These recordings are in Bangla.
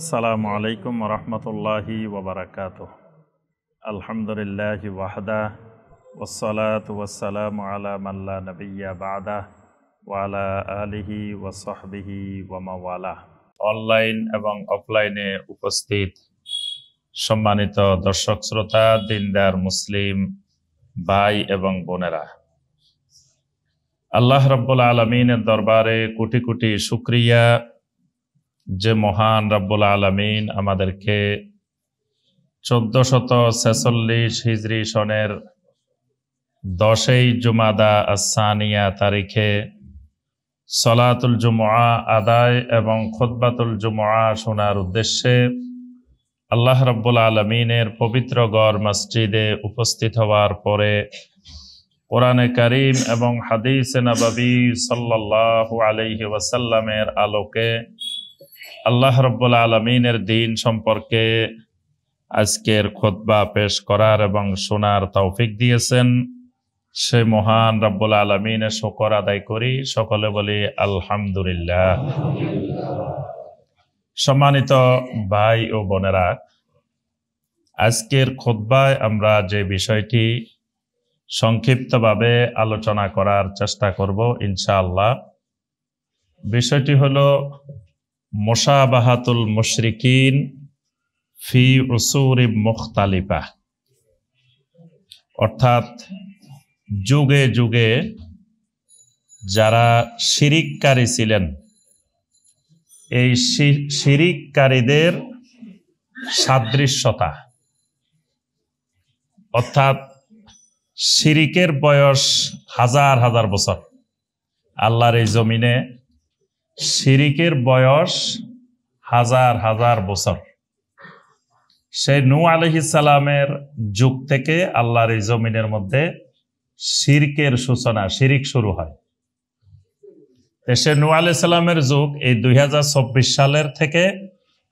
আসসালামু আলাইকুম রহমতুল্লাহি ওবরাকাতুহ। আলহামদুলিল্লাহি ওয়াহদা ওয়াসসালাতু ওয়াসসালামু আলা মান লা নাবিয়্যা বা'দা ওয়া আলা আলিহি ওয়া সাহবিহি ওয়া মাওয়ালা। অনলাইন এবং অফলাইনে উপস্থিত সম্মানিত দর্শক শ্রোতা, দিনদার মুসলিম ভাই এবং বোনেরা, আল্লাহ রাব্বুল আলামিনের দরবারে কোটি কোটি শুকরিয়া যে মহান রাব্বুল আলামিন আমাদেরকে 1446 হিজরি সনের 10ই জুমাদা আস-সানিয়া তারিখে সলাতুল জুমআ আদায় এবং খুতবাতুল জুমআ শোনার উদ্দেশ্যে আল্লাহ রাব্বুল আলামিনের পবিত্র ঘর মসজিদে উপস্থিত হওয়ার পরে কোরআনে কারীম এবং হাদিসে নববী সাল্লাল্লাহু আলাইহি ওয়াসাল্লামের আলোকে আল্লাহ রাব্বুল আলামিনের দ্বীন সম্পর্কে আজকের খুতবা পেশ করার এবং শোনার তৌফিক দিয়েছেন সেই মহান রাব্বুল আলামিনের শুকর আদায় করি। সকলে বলি আলহামদুলিল্লাহ। সম্মানিত ভাই ও বোনেরা, আজকের খুতবায় আমরা যে বিষয়টি সংক্ষিপ্তভাবে আলোচনা করার চেষ্টা করব ইনশাআল্লাহ, বিষয়টি হলো মুশাবাহাতুল মুশরিকিন ফি উসুরি মুখতালিফা, অর্থাৎ যুগে যুগে যারা শিরিককারী ছিলেন এই শিরিককারীদের সাদৃশ্যতা, অর্থাৎ শিরিকের বয়স হাজার হাজার বছর। আল্লাহর এই জমিনে শিরিকের বয়স হাজার হাজার বছর। সেই নূহ আলাইহিস সালামের যুগ থেকে আল্লাহর এই জমিনের মধ্যে শিরকের সূচনা, শিরিক শুরু হয়। সে নূহ আলাইহিস সালামের যুগ এই 2024 সালের থেকে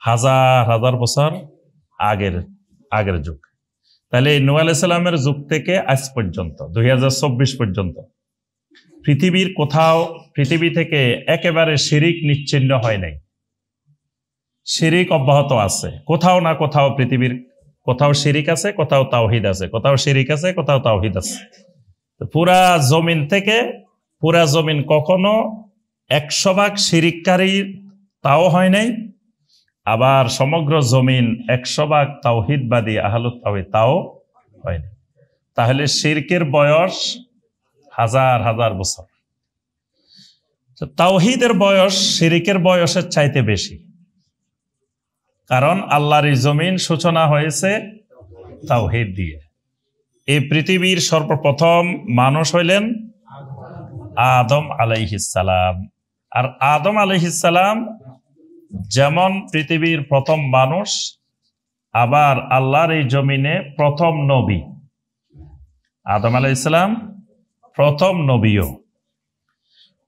হাজার হাজার বছর আগের যুগ। তাহলে এই নূহ আলাইহিস সালামের যুগ থেকে আজ পর্যন্ত 2024 পর্যন্ত পৃথিবী থেকে একেবারে শিরিক নিচ্ছিন্ন হয় নাই। শিরিক অব্যাহত আছে, কোথাও না কোথাও পৃথিবীর কোথাও শিরিক আছে, কোথাও তাওহীদ আছে, কোথাও শিরিক আছে, কোথাও তাওহীদ আছে। পুরা জমিন কখনো 100% শিরিককারী তাও হয় নাই, আবার সমগ্র জমিন 100% তাওহীদবাদী আহলুত তাওহীদ তাও হয় নাই। তাহলে শিরকের বয়স হাজার হাজার বছর। তাওহীদের বয়স শিরিকের বয়সের চাইতে বেশি, কারণ আল্লাহর এই জমিন সূচনা হয়েছে তাওহীদ দিয়ে। এই পৃথিবীর সর্বপ্রথম মানুষ হইলেন আদম আলাইহিস সালাম। আর আদম আলাইহিস সালাম যেমন পৃথিবীর প্রথম মানুষ, আবার আল্লাহর এই জমিনে প্রথম নবী। আদম আলাইহিস সালাম প্রথম নবীও।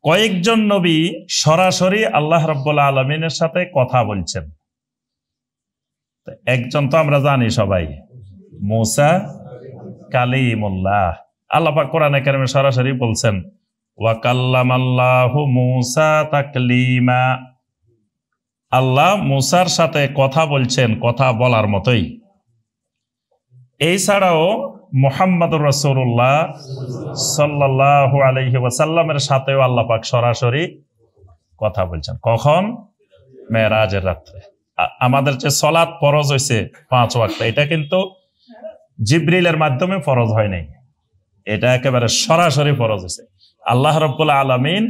কয়েকজন নবী সরাসরি আল্লাহ রাব্বুল আলামিনের সাথে কথা বলছেন। একজন তো আমরা জানি সবাই, মূসা কালিমুল্লাহ। আল্লাহ পাক কোরআনে কারিমে সরাসরি বলছেন ওয়া কাল্লামাল্লাহু মূসা তাকলিমা। আল্লাহ মূসার সাথে কথা বলছেন কথা বলার মতোই। এছাড়াও মুহাম্মদুর রাসূলুল্লাহ সাল্লাল্লাহু আলাইহি ওয়াসাল্লামের সাথেও আল্লাহ পাক সরাসরি কথা বলছেন। কখন? মেরাজের রাত্রে। আমাদের যে সালাত ফরজ হয়েছে 5 ওয়াক্ত, এটা কিন্তু জিবরিলের মাধ্যমে ফরজ হয় নাই, এটা একেবারে সরাসরি ফরজ হয়েছে। আল্লাহ রাব্বুল আলামিন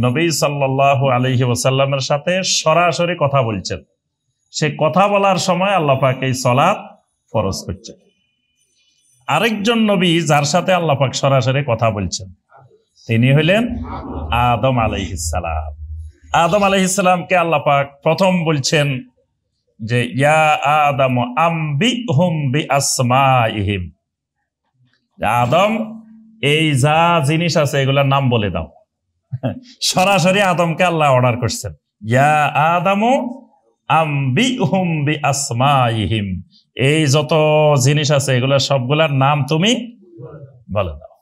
নবী সাল্লাল্লাহু আলাইহি ওয়াসাল্লামের সাথে সরাসরি কথা বলছেন। সে কথা বলার সময় আল্লাহ পাক এই সালাত ফরজ করছেন। আরেকজন নবী যার সাথে আল্লাহ পাক সরাসরি কথা বলছেন তিনি হইলেন আদম আলাইহিস সালাম। আদম আলাইহিস সালামকে আল্লাহ পাক প্রথম বলছেন যে ইয়া আদম আম্বিহুম বিআসমাইহিম, আদম এই যা জিনিস আছে এগুলোর নাম বলে দাও। সরাসরি আদমকে আল্লাহ অর্ডার করছেন, ইয়া আদামু আম্বিহুম বিআসমাইহিম, এই যত জিনিস আছে এগুলোর সবগুলার নাম তুমি বলে দাও।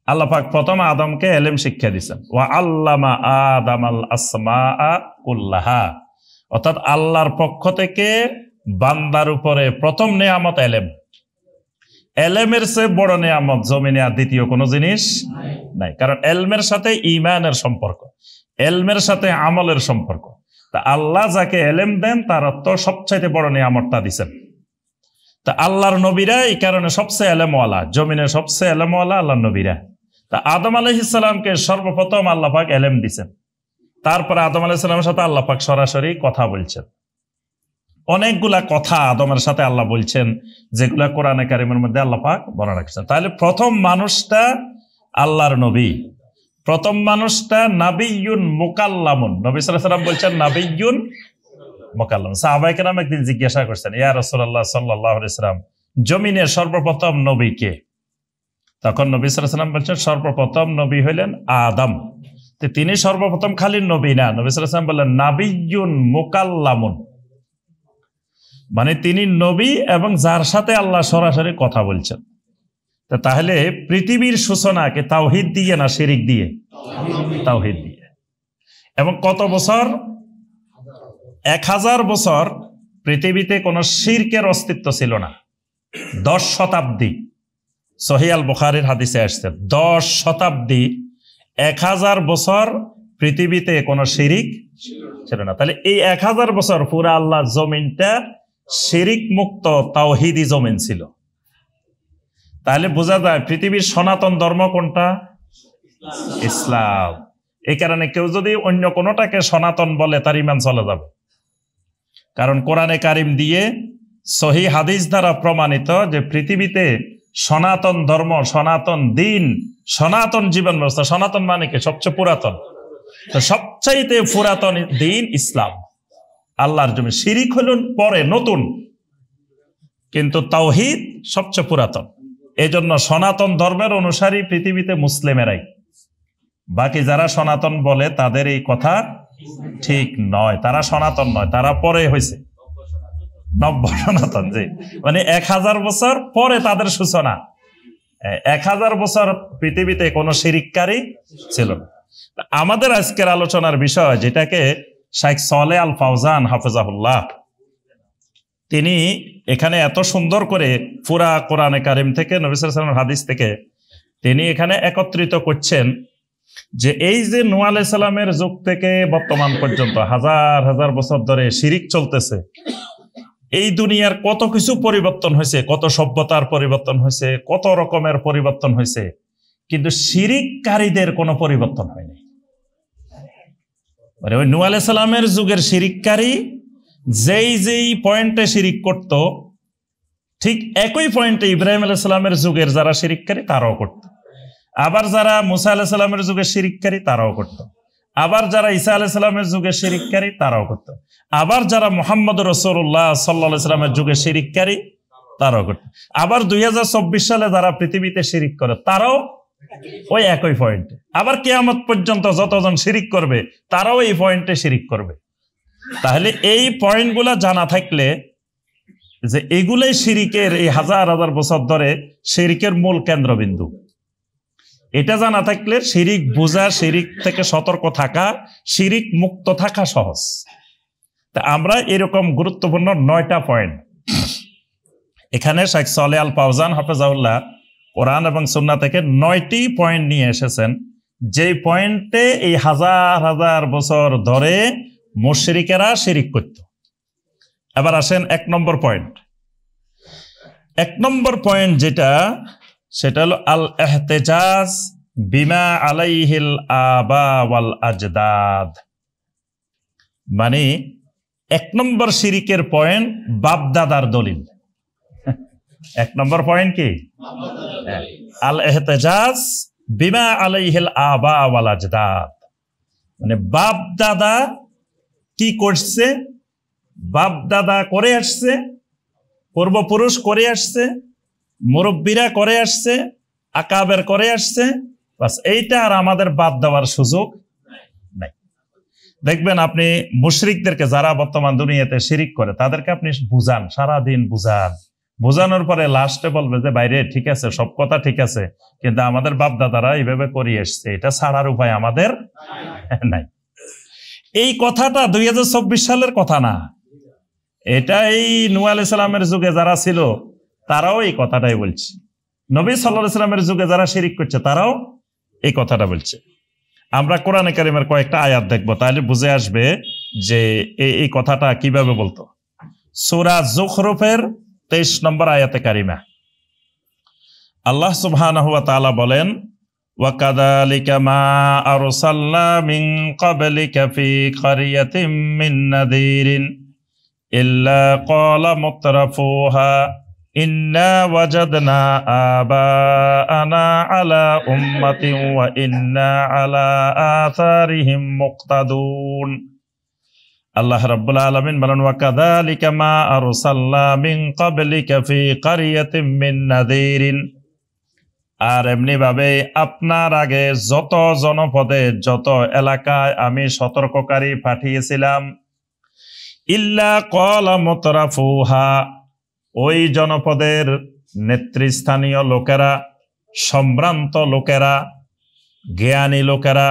আল্লাহ পাক প্রথম আদমকে ইলম শিক্ষা দিয়েছেন, ওয়া আল্লামা আদামাল আসমাআ কুল্লাহা, অর্থাৎ আল্লাহর পক্ষ থেকে বান্দার উপরে প্রথম নেয়ামত এলেম। এলেমের চেয়ে বড় নেয়ামত জমিনে আর দ্বিতীয় কোনো জিনিস নাই। কারণ এলমের সাথে ঈমানের সম্পর্ক, এলমের সাথে আমলের সম্পর্ক। তা আল্লাহ যাকে এলেম দেন তার অর্থ সবচাইতে বড় নেয়ামতটা দিচ্ছেন। তা আল্লাহর নবীরা এই কারণে সবচেয়ে এলেমওয়ালা, জমিনে সবচেয়ে এলেমওয়ালা আল্লাহর নবীরা। তা আদম আলাইহিস সালামকে সর্বপ্রথম আল্লাহ পাক এলেম দিচ্ছেন, তারপরে আদম আলাইহিস সালামের সাথে আল্লাহ পাক সরাসরি কথা বলছেন। অনেকগুলা কথা আদমের সাথে আল্লাহ বলছেন, যেগুলা কোরআনে কারিমের মধ্যে আল্লাহ পাক বর্ণনা করেছেন। তাহলে প্রথম মানুষটা আল্লাহর নবী, প্রথম মানুষটা নাবিয়্যুন মুকাল্লামুন। নবী সাল্লাল্লাহু আলাইহি ওয়াসাল্লাম বলছেন নাবিয়্যুন মুকাল্লাম। সাহাবায়ে কেরাম একদিন জিজ্ঞাসা করছেন, ইয়া রাসূলুল্লাহ সাল্লাল্লাহু আলাইহি ওয়াসাল্লাম, জমিনের সর্বপ্রথম নবী কে? তখন নবী সাল্লাল্লাহু আলাইহি ওয়াসাল্লাম বলছেন সর্বপ্রথম নবী হইলেন আদম। তো তিনি সর্বপ্রথম খালি নবী না, নবী সাল্লাল্লাহু আলাইহি ওয়াসাল্লাম বললেন নাবিয়্যুন মুকাল্লামুন, মানে তিনি নবী এবং যার সাথে আল্লাহ সরাসরি কথা বলছেন। তাহলে পৃথিবীর সূচনাকে তাওহীদ দিয়ে না শিরিক দিয়ে? তাওহীদ দিয়ে। এবং কত বছর? 1000 বছর পৃথিবীতে কোনো শিরকের অস্তিত্ব ছিল না। 10 শতাব্দী, সহিহ আল বুখারীর হাদিসে আসছে 10 শতাব্দী, 1000 বছর পৃথিবীতে কোনো শিরিক ছিল না। তাহলে এই 1000 বছর পুরা আল্লাহর জমিনটা শিরিক মুক্ত তাওহীদি জমিন ছিল। তাহলে বোঝা যায় পৃথিবীর সনাতন ধর্ম কোনটা? ইসলাম। এই কারণে কেউ যদি অন্য কোনোটাকে সনাতন বলে তার ঈমান চলে যাবে। কারণ কোরআনে কারিম দিয়ে সহিহ হাদিস দ্বারা প্রমাণিত যে পৃথিবীতে সনাতন ধর্ম, সনাতন দিন, সনাতন জীবন ব্যবস্থা, সনাতন মানে কি? সবচেয়ে পুরাতন। তো সবচাইতে পুরাতন দিন ইসলাম, আল্লাহর জমি। শিরিক হল পরে নতুন, কিন্তু তাওহীদ সবচেয়ে পুরাতন। এই জন্য সনাতন ধর্মের অনুসারী পৃথিবীতে মুসলিমেরাই। বাকি যারা সনাতন বলে তাদের এই কথা ঠিক নয়, তারা সনাতন নয়, তারা পরে হয়েছে নব্য সনাতন। যে মানে 1000 বছর পরে তাদের সূচনা। 1000 বছর পৃথিবীতে কোনো শিরিককারী ছিল না। আমাদের আজকের আলোচনার বিষয়, যেটাকে শাইখ সালেহ আল ফাওজান হাফেজাহুল্লাহ তিনি এখানে এত সুন্দর করে পুরা কোরআনে কারিম থেকে, নবী সাল্লাল্লাহু আলাইহি ওয়াসাল্লামের হাদিস থেকে তিনি এখানে একত্রিত করছেন যে এই যে নূহ আলাইহিস সালামের যুগ থেকে বর্তমান পর্যন্ত হাজার হাজার বছর ধরে শিরিক চলতেছে। এই দুনিয়ার কত কিছু পরিবর্তন হয়েছে, কত সভ্যতার পরিবর্তন হয়েছে, কত রকমের পরিবর্তন হয়েছে, কিন্তু শিরিককারীদের কোনো পরিবর্তন হয়নি। মানে ওই নূহ আলাইহিস সালামের যুগের শিরিককারী যেই পয়েন্টে শিরিক করত, ঠিক একই পয়েন্টে ইব্রাহিম আলাইহিস সালামের যুগের যারা শিরিককারী তারাও করত। আবার যারা মুসা আলাইহিস সালামের যুগের শিরিককারী তারাও করত। আবার যারা ঈসা আলাইহিস সালামের যুগের শিরিককারী তারাও করত। আবার যারা মুহাম্মদ রাসূলুল্লাহ সাল্লাল্লাহু আলাইহি ওয়াসাল্লামের যুগের শিরিককারী তারাও করত। আবার 2024 সালে যারা পৃথিবীতে শিরিক করে তারাও ওই একই পয়েন্টে। আবার কিয়ামত পর্যন্ত যতজন শিরিক করবে তারাও এই পয়েন্টে শিরিক করবে। তাহলে এই পয়েন্টগুলা জানা থাকলে যে এগুলাই শিরিকের, এই হাজার হাজার বছর ধরে শিরিকের মূল কেন্দ্রবিন্দু, এটা জানা থাকলে শিরিক বোঝা, শিরিক থেকে সতর্ক থাকা, শিরিক মুক্ত থাকা সহজ। তা আমরা এরকম গুরুত্বপূর্ণ 9টা পয়েন্ট এখানে শাইখ সালেহ আল ফাওজান হাফেজাহুল্লাহ কোরআন এবং সুন্নাহ থেকে 9টি পয়েন্ট নিয়ে এসেছেন, যে পয়েন্টে এই হাজার হাজার বছর ধরে মুশরিকেরা শিরিক করত। এবার আসেন 1 নম্বর পয়েন্ট। 1 নম্বর পয়েন্ট যেটা, সেটা হলো আল ইহতিজাজ বিমা আলাইহিল আবা ওয়াল আজদাদ। মানে 1 নম্বর শিরিকের পয়েন্ট বাপদাদার দলিল। 1 নম্বর পয়েন্ট কি? আল ইহতিজাজ বিমা আলাইহিল আবা ওয়াল আজদাদ। মানে বাপ দাদা কি করছে, বাপ দাদা করে আসছে, পূর্বপুরুষ করে আসছে, মুরব্বীরা করে আসছে, আকাবের করে আসছে, বাস এইটা আর আমাদের বাদ দেওয়ার সুযোগ নাই। দেখবেন আপনি মুশরিকদেরকে, যারা বর্তমান দুনিয়াতে শিরিক করে, তাদেরকে আপনি বুঝান, সারাদিন বুঝান, বোঝানোর পরে লাস্টে বলবে যে বাইরে ঠিক আছে, সব কথা ঠিক আছে, কিন্তু আমাদের বাপ দাদারা এইভাবে করে এসছে, এটা ছাড়ার উপায় আমাদের নাই। এই কথাটা 2024 সালের কথা না, এটা এই নূহ আলাইহিস সালামের যুগে যারা ছিল তারাও এই কথাটাই বলছে। নবী সাল্লাল্লাহু আলাইহি সাল্লামের যুগে যারা শিরিক করছে তারাও এই কথাটা বলছে। আমরা কোরআনে কারিমের কয়েকটা আয়াত দেখবো, তাহলে বুঝে আসবে যে এই কথাটা কিভাবে বলতো। সূরা যুখরুফের 23 নম্বর আয়াতে কারিমা আল্লাহ সুবহানাহু ওয়া তাআলা বলেন, ওয়াকাযালিকা মা আরসালনা মিন ক্বাবলিকা ফি ক্বারিয়াতিন মিন নাযীরিন ইল্লা ক্বালা মুতরাফুহা ইন্না ওয়াজাদনা আবাআনা আলা উম্মাতিন ওয়া ইন্না আলা আথারিহিম মুক্তাদুন। আল্লাহ রাব্বুল আলামিন বলেন, ওয়াকাযালিকা মা আরসালনা মিন ক্বাবলিকা ফি ক্বারিয়াতিন মিন নাযীরিন, আর এমনি ভাবে আপনার আগে যত জনপদে যত এলাকায় আমি সতর্ককারী পাঠিয়েছিলাম, ইল্লা ক্বালা মুতরাফুহা, ওই জনপদের নেতৃস্থানীয় লোকেরা, সম্ভ্রান্ত লোকেরা, জ্ঞানী লোকেরা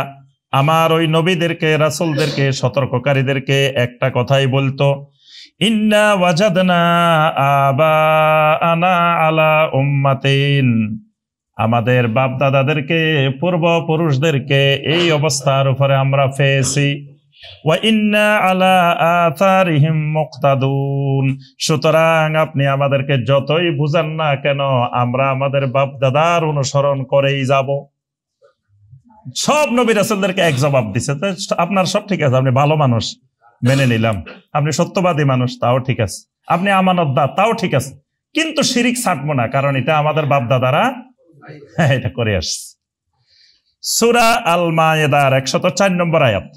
আমার ওই নবীদেরকে, রাসূলদেরকে, সতর্ককারীদেরকে একটা কথাই বলতো, ইন্না ওয়াজাদনা আবাআনা আলা উম্মাতিন, আমাদের বাপ দাদাদেরকে, পূর্বপুরুষদেরকে এই অবস্থার উপরে আমরা পেয়েছি, ওয়া ইন্না আলা আথারিহিম মুক্তাদুন, সুতরাং আপনি আমাদেরকে যতই বুঝান না কেন আমরা আমাদের বাপ দাদার অনুসরণ করেই যাব। সব নবী রাসূলদেরকে এক জবাব দিছে, আপনার সব ঠিক আছে, আপনি ভালো মানুষ মেনে নিলাম, আপনি সত্যবাদী মানুষ তাও ঠিক আছে, আপনি আমানতদার তাও ঠিক আছে, কিন্তু শিরিক ছাড়বো না, কারণ এটা আমাদের বাপ দাদারা এটা করে আসছে। সূরা আল মায়েদার 104 নম্বর আয়াত,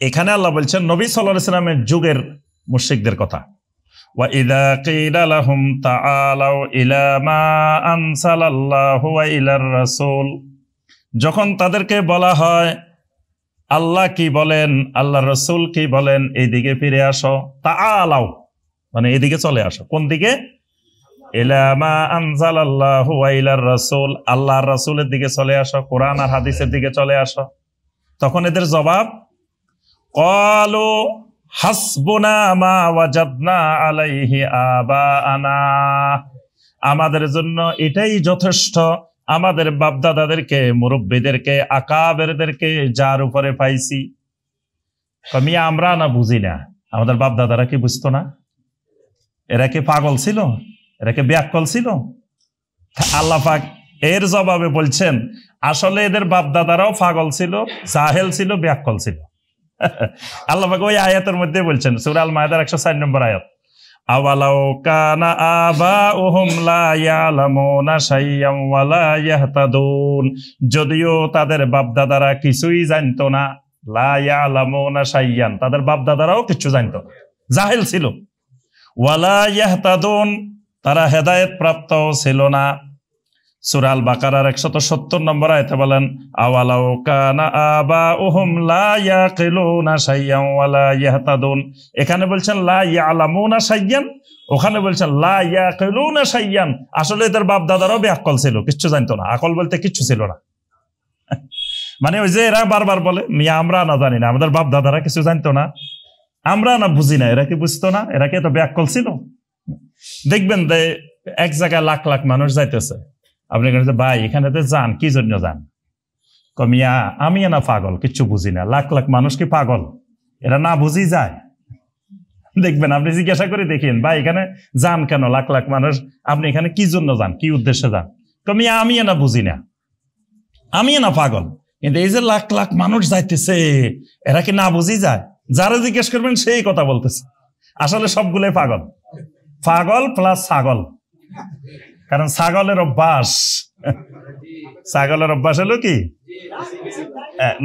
এখানে আল্লাহ বলছেন নবী সাল্লাল্লাহু আলাইহি ওয়াসাল্লামের যুগের মুশরিকদের কথা, ওয়া ইযা কিলা লাহুম তাআলাউ ইলা মা আনসালাল্লাহু ওয়া ইলার রাসূল, যখন তাদেরকে বলা হয় আল্লাহ কি বলেন, আল্লাহর রাসূল কি বলেন, এইদিকে ফিরে আসো, তাআলাউ মানে এদিকে চলে আসো, কোন দিকে, ইলা মা আনসালাল্লাহু ওয়া ইলার রাসূল, আল্লাহর রাসূলের দিকে চলে আসো, কোরআন আর হাদিসের দিকে চলে আসো। তখন এদের জবাব, ক্বালু হাসবুনা মা ওয়াজাদনা আলাইহি আবাআনা, আমাদের জন্য এটাই যথেষ্ট, আমাদের বাপদাদাদেরকে, মুরব্বীদেরকে, আকাবেরদেরকে যার উপরে পাইছি। মিয়া আমরা না বুঝি না, আমাদের বাপদাদারা কি বুঝতো না? এরা কি পাগল ছিল? এরা কি ব্যাককল ছিল? আল্লাহ পাক এর জবাবে বলছেন আসলে এদের বাপদাদারাও পাগল ছিল, জাহেল ছিল, ব্যাককল ছিল। আল্লাহ পাক ওই আয়াতের মধ্যে বলছেন, সূরা আল মায়েদার 104 নম্বর আয়াত, আওয়ালাউ কানা আবাউহুম লা ইয়ালামুনা শাইয়্যান ওয়া লা ইয়াহতাদুন, যদিও তাদের বাপদাদারা কিছুই জানতো না, লা ইয়ালামুনা শাইয়্যান, তাদের বাপদাদারাও কিছু জানতো না, জাহেল ছিল, ওয়া লা ইয়াহতাদুন, তারা হেদায়েত প্রাপ্ত ছিল না। সূরা আল বাকারার 170 নম্বর আয়াতে বলেন, আওয়ালাউ কানা আবাউহুম লা ইয়াকিলুনা শাইয়্যান ওয়া লা ইয়াহতাদুন, এখানে বলছেন লা ইয়ালামুনা শাইয়্যান, ওখানে বলছেন লা ইয়াকিলুনা শাইয়্যান, আসলে এদের বাপ দাদারাও বেআক্কল ছিল, কিচ্ছু জানতো না, আকল বলতে কিচ্ছু ছিল না। মানে ওই যে এরা বারবার বলে মিয়া আমরা না জানি না, আমাদের বাপ দাদারা কিছু জানতো না, আমরা না বুঝি না, এরা কি বুঝতো না, এরা কি এত বেআক্কল ছিল? দেখবেন যে এক জায়গায় লাখ লাখ মানুষ যাইতেছে, আপনি ভাই এখানে যান, কি জন্য যান? কমিয়া আমি না পাগল, কিচ্ছু বুঝি না, লাখ লাখ মানুষ কি পাগল? এরা না বুঝি যায়? দেখবেন আপনি জিজ্ঞাসা করে দেখেন, ভাই এখানে যান কেন, লাখ লাখ মানুষ, আপনি এখানে কি জন্য যান, কি উদ্দেশ্যে যান? কমিয়া আমি না বুঝি না, আমি না পাগল, কিন্তু এই যে লাখ লাখ মানুষ যাইতেছে এরা কি না বুঝি যায়? যারা জিজ্ঞেস করবেন সেই কথা বলতেছে, আসলে সবগুলোই পাগল, পাগল প্লাস ছাগল। কারণ ছাগলের অভ্যাস, ছাগলের অভ্যাস হলো কি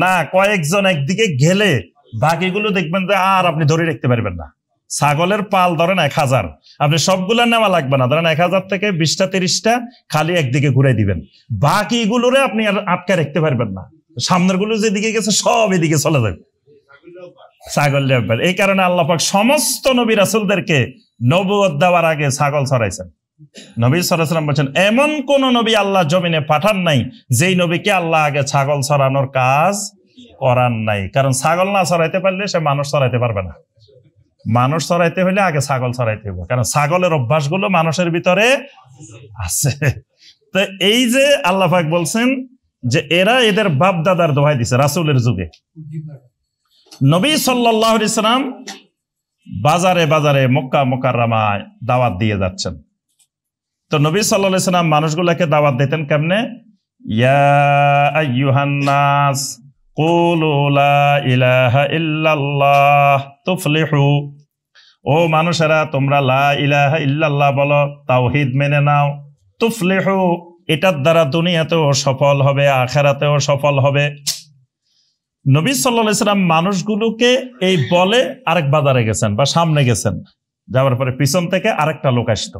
না, কয়েকজন একদিকে গেলে বাকিগুলো দেখবেন যে আর আপনি ধরে রাখতে পারবেন না। ছাগলের পাল ধরেন 1000, আপনি সবগুলা নেওয়া লাগবে না, ধরেন 1000 থেকে 20টা 30টা খালি একদিকে ঘুরাই দিবেন, বাকিগুলোরে আপনি আর আটকে রাখতে পারবেন না, সামনের গুলো যেদিকে গেছে সব এদিকে চলে যাবে, ছাগলের ব্যাপার। এই কারণে আল্লাহ পাক সমস্ত নবী রাসূলদেরকে নবুয়ত দেওয়ার আগে ছাগল ছড়াইছেন। নবী সাল্লাল্লাহু আলাইহি ওয়াসাল্লাম বলেন এমন কোন নবী আল্লাহ জমিনে পাঠান নাই যেই নবীকে আল্লাহ আগে ছাগল ছড়ানোর কাজ করার নাই, কারণ ছাগল না চড়াইতে পারলে সে মানুষ চড়াইতে পারবে না। মানুষ চড়াইতে হলে আগে ছাগল চড়াইতে হবে, কারণ ছাগলের অভ্যাসগুলো মানুষের ভিতরে আছে। তো এই যে আল্লাহ পাক বলছেন যে এরা এদের বাপ দাদার দোহাই দিছে রাসূলের যুগে। নবী সাল্লাল্লাহু আলাইহি সাল্লাম বাজারে বাজারে মক্কা মুকাররমায় দাওয়াত দিয়ে যাচ্ছেন। তো নবী সাল্লাল্লাহু আলাইহি সাল্লাম মানুষগুলোকে দাওয়াত দিতেন কেমনে? ইয়া আইয়ুহান নাস কুলু লা ইলাহা ইল্লাল্লাহ তুফলিহু। ও মানুষেরা, তোমরা লা ইলাহা ইল্লাল্লাহ বলো, তাওহীদ মেনে নাও। তুফলিহু, এটার দ্বারা দুনিয়াতেও সফল হবে, আখিরাতেও সফল হবে। নবী সাল্লাল্লাহু আলাইহি সাল্লাম মানুষগুলোকে এই বলে আরেক বাজারে গেছেন বা সামনে গেছেন, যাওয়ার পরে পিছন থেকে আরেকটা লোক আসতো।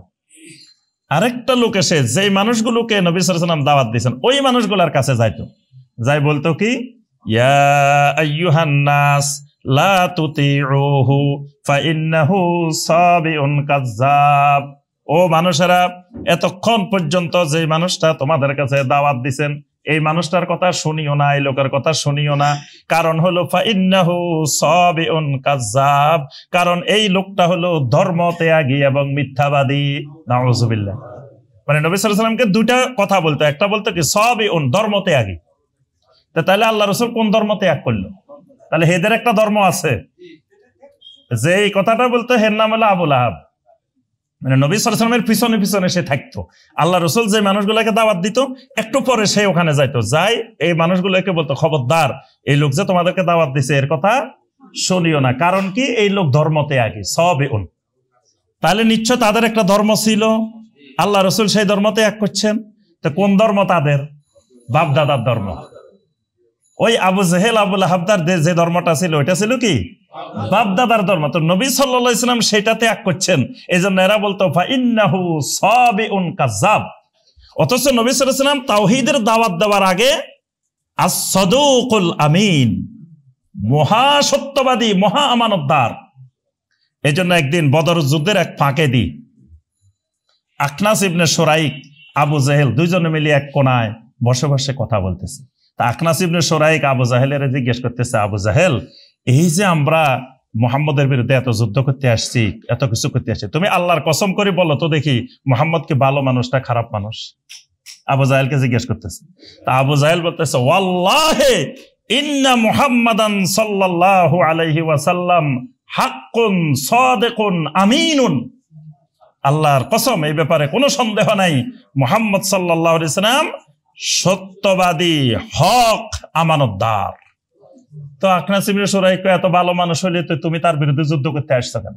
আরেকটা লোক এসে যেই মানুষগুলোকে নবী সাল্লাল্লাহু আলাইহি সাল্লাম দাওয়াত দিয়েছেন ওই মানুষগুলোর কাছে যাইতো, যাই বলতো কি, ইয়া আইয়ুহান নাস লা তুতিউহু ফাইন্নাহু সাবিউন কাযযাব। ও মানুষেরা, এতক্ষণ পর্যন্ত যে মানুষটা তোমাদের কাছে দাওয়াত দিবেন এই মানুষটার কথা শুনিও না, এই লোকের কথা শুনিও না। কারণ হলো ফাইন্নাহু সাবিউন কাযযাব, কারণ এই লোকটা হলো ধর্ম ত্যাগী এবং মিথ্যাবাদী। নাউযুবিল্লাহ। মানে নবী সাল্লাল্লাহু আলাইহি সাল্লামকে দুইটা কথা বলতো, একটা বলতো কি সাবিউন, ধর্ম ত্যাগী। তাহলে আল্লাহ রাসূল কোন ধর্ম ত্যাগ করলো? তাহলে হেদের একটা ধর্ম আছে, যে এই কথাটা বলতো হের নাম হলো আবু লাহাব। মানে নবী সাল্লাল্লাহু আলাইহি সাল্লামের পিছনে পিছনে সে থাকতো। আল্লাহ রাসূল যে মানুষগুলোকে দাওয়াত দিত একটু পরে সে ওখানে যাইতো, যাই এই মানুষগুলোকে বলতো, খবরদার, এই লোক যে তোমাদেরকে দাওয়াত দিছে এর কথা শুনিও না। কারণ কি, এই লোক ধর্ম ত্যাগী, সাবিউন। তাহলে নিশ্চয় তাদের একটা ধর্ম ছিল, আল্লাহ রাসূল সেই ধর্ম ত্যাগ করছেন। তো কোন ধর্ম তাদের? বাপ দাদার ধর্ম। ওই আবু জেহেল আবু লাহাবদার যে ধর্মটা ছিল ওইটা ছিল কি? বাপ দাদার ধর্ম। তো নবী সাল্লাল্লাহু আলাইহি সাল্লাম সেটা ত্যাগ করছেন, এই জন্য এরা বলতো ফাইন্নাহু সাবিউন কাযযাব। অথচ নবী সাল্লাল্লাহু আলাইহি সাল্লাম তাওহীদের দাওয়াত দেওয়ার আগে আস-সাদুকুল আমিন, মহা সত্যবাদী, মহা আমানতদার। এই জন্য একদিন বদর যুদ্ধের এক ফাঁকে দি আখনাস ইবনে শুরাইক, আবু জেহেল দুইজনে মিলে এক কোনায় বসে বসে কথা বলতেছে। তা আখনাস ইবনে শুরাইক আবু জাহেলের জিজ্ঞেস করতেছে, আবু জাহেল, এই যে আমরা মুহাম্মদের বিরুদ্ধে এত যুদ্ধ করতে আসছি, এত কিছু করতে আসছি, তুমি আল্লাহর কসম করে বলো তো দেখি মুহাম্মদ কি ভালো মানুষ না খারাপ মানুষ? আবু জাহেলকে জিজ্ঞেস করতেছে। তা আবু জাহেল বলতেছে, ওয়াল্লাহি ইন্না মুহাম্মাদান সাল্লাল্লাহু আলাইহি ওয়াসাল্লাম হাক্কুন সাদিকুন আমিনুন। আল্লাহর কসম, এই ব্যাপারে কোনো সন্দেহ নাই, মুহাম্মদ সাল্লাল্লাহু আলাইহি ওয়াসাল্লাম সত্যবাদী, হক, আমানতদার। তো আখনাস ইবনে শুরাইক এত ভালো মানুষ হলে তো তুমি তার বিরুদ্ধে যুদ্ধ করতে আসছো কেন?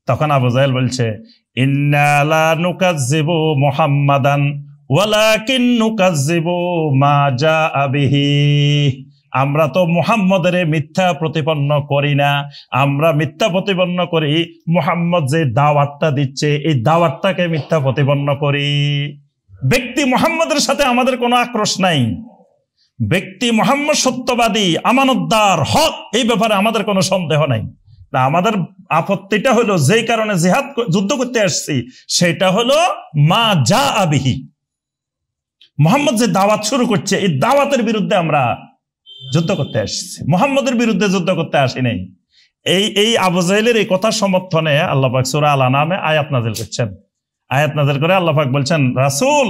তখন আবু জাহেল বলছে, ইন্না লা নুকাজ্জিবু মুহাম্মাদান ওয়ালাকিন নুকাজ্জিবু মা জাআ বিহি। আমরা তো মুহাম্মদের মিথ্যা প্রতিপন্ন করি না, আমরা মিথ্যা প্রতিপন্ন করি মুহাম্মদ যে দাওয়াতটা দিচ্ছে এই দাওয়াতটাকে মিথ্যা প্রতিপন্ন করি। ব্যক্তি মুহাম্মদের সাথে আমাদের কোনো আক্রোশ নাই, ব্যক্তি মুহাম্মদ সত্যবাদী, আমানতদার, হক, এই ব্যাপারে আমাদের কোনো সন্দেহ নাই। না, আমাদের আপত্তিটা হলো যেই কারণে জিহাদ যুদ্ধ করতে আসছি সেটা হলো মা জাআ বিহি, মুহাম্মদ যে দাওয়াত শুরু করছে এই দাওয়াতের বিরুদ্ধে আমরা যুদ্ধ করতে আসছি, মুহাম্মদের বিরুদ্ধে যুদ্ধ করতে আসি নাই। এই আবু জাহেলের এই কথা সমর্থনে আল্লাহ পাক সূরা আল আনামে আয়াত নাযিল করছেন। আয়াত নাযিল করে আল্লাহ পাক বলছেন, রাসূল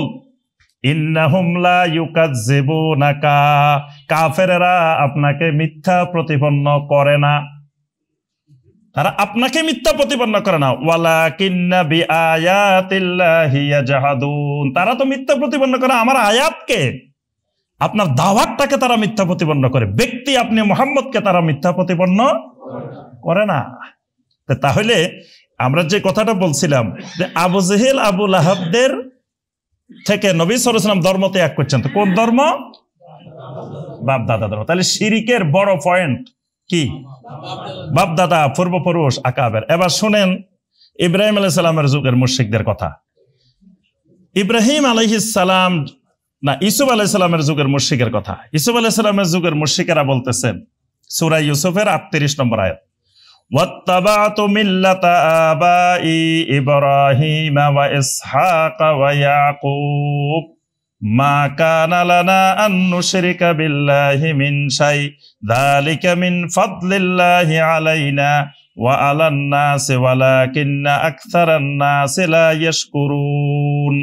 ইন্নাহুম লা ইউকাজ্জিবুনাকা, কাফেররা আপনাকে মিথ্যা প্রতিপন্ন করে না, তারা আপনাকে মিথ্যা প্রতিপন্ন করে না। ওয়ালাকিন্না বিআয়াতিল্লাহি ইয়াজহাদুন, তারা তো মিথ্যা প্রতিপন্ন করে আমার আয়াতকে, আপনার দাওয়াতটাকে তারা মিথ্যা প্রতিপন্ন করে। ব্যক্তি আপনি মুহাম্মদকে তারা মিথ্যা প্রতিপন্ন করে না। তাহলে আমরা যে কথাটা বলছিলাম যে আবু জেহেল আবু লাহাবদের থেকে নবী সাল্লাল্লাহু আলাইহি ওয়াসাল্লাম ধর্ম ত্যাগ করছেন, তো কোন ধর্ম? বাপ দাদা ধর্ম। তাহলে শিরিকের বড় পয়েন্ট কি? বাপ দাদা, পূর্বপুরুষ, আকাবের। এবার শুনেন ইব্রাহিম আলাইহিস সালামের যুগের মুশরিকদের কথা। ইব্রাহিম আলাইহিস সালাম না, ইউসুফ আলাইহিস সালামের যুগের মুশরিকের কথা। ইউসুফ আলাইহিস সালামের যুগের মুশরিকেরা বলতেছেন সূরা ইউসুফের 38 নম্বর আয়াত, ওয়াত্তাবাতু মিল্লাতা আবাই ইব্রাহিম ওয়া ইসহাক ওয়া ইয়াকুব মা কানা লানা আন নুশরিকা বিল্লাহি মিন শাই যালিকা মিন ফাদলিল্লাহি আলাইনা ওয়া আলান নাসি ওয়ালাকিন্না আকসারান নাসি লা ইয়াশকুরুন।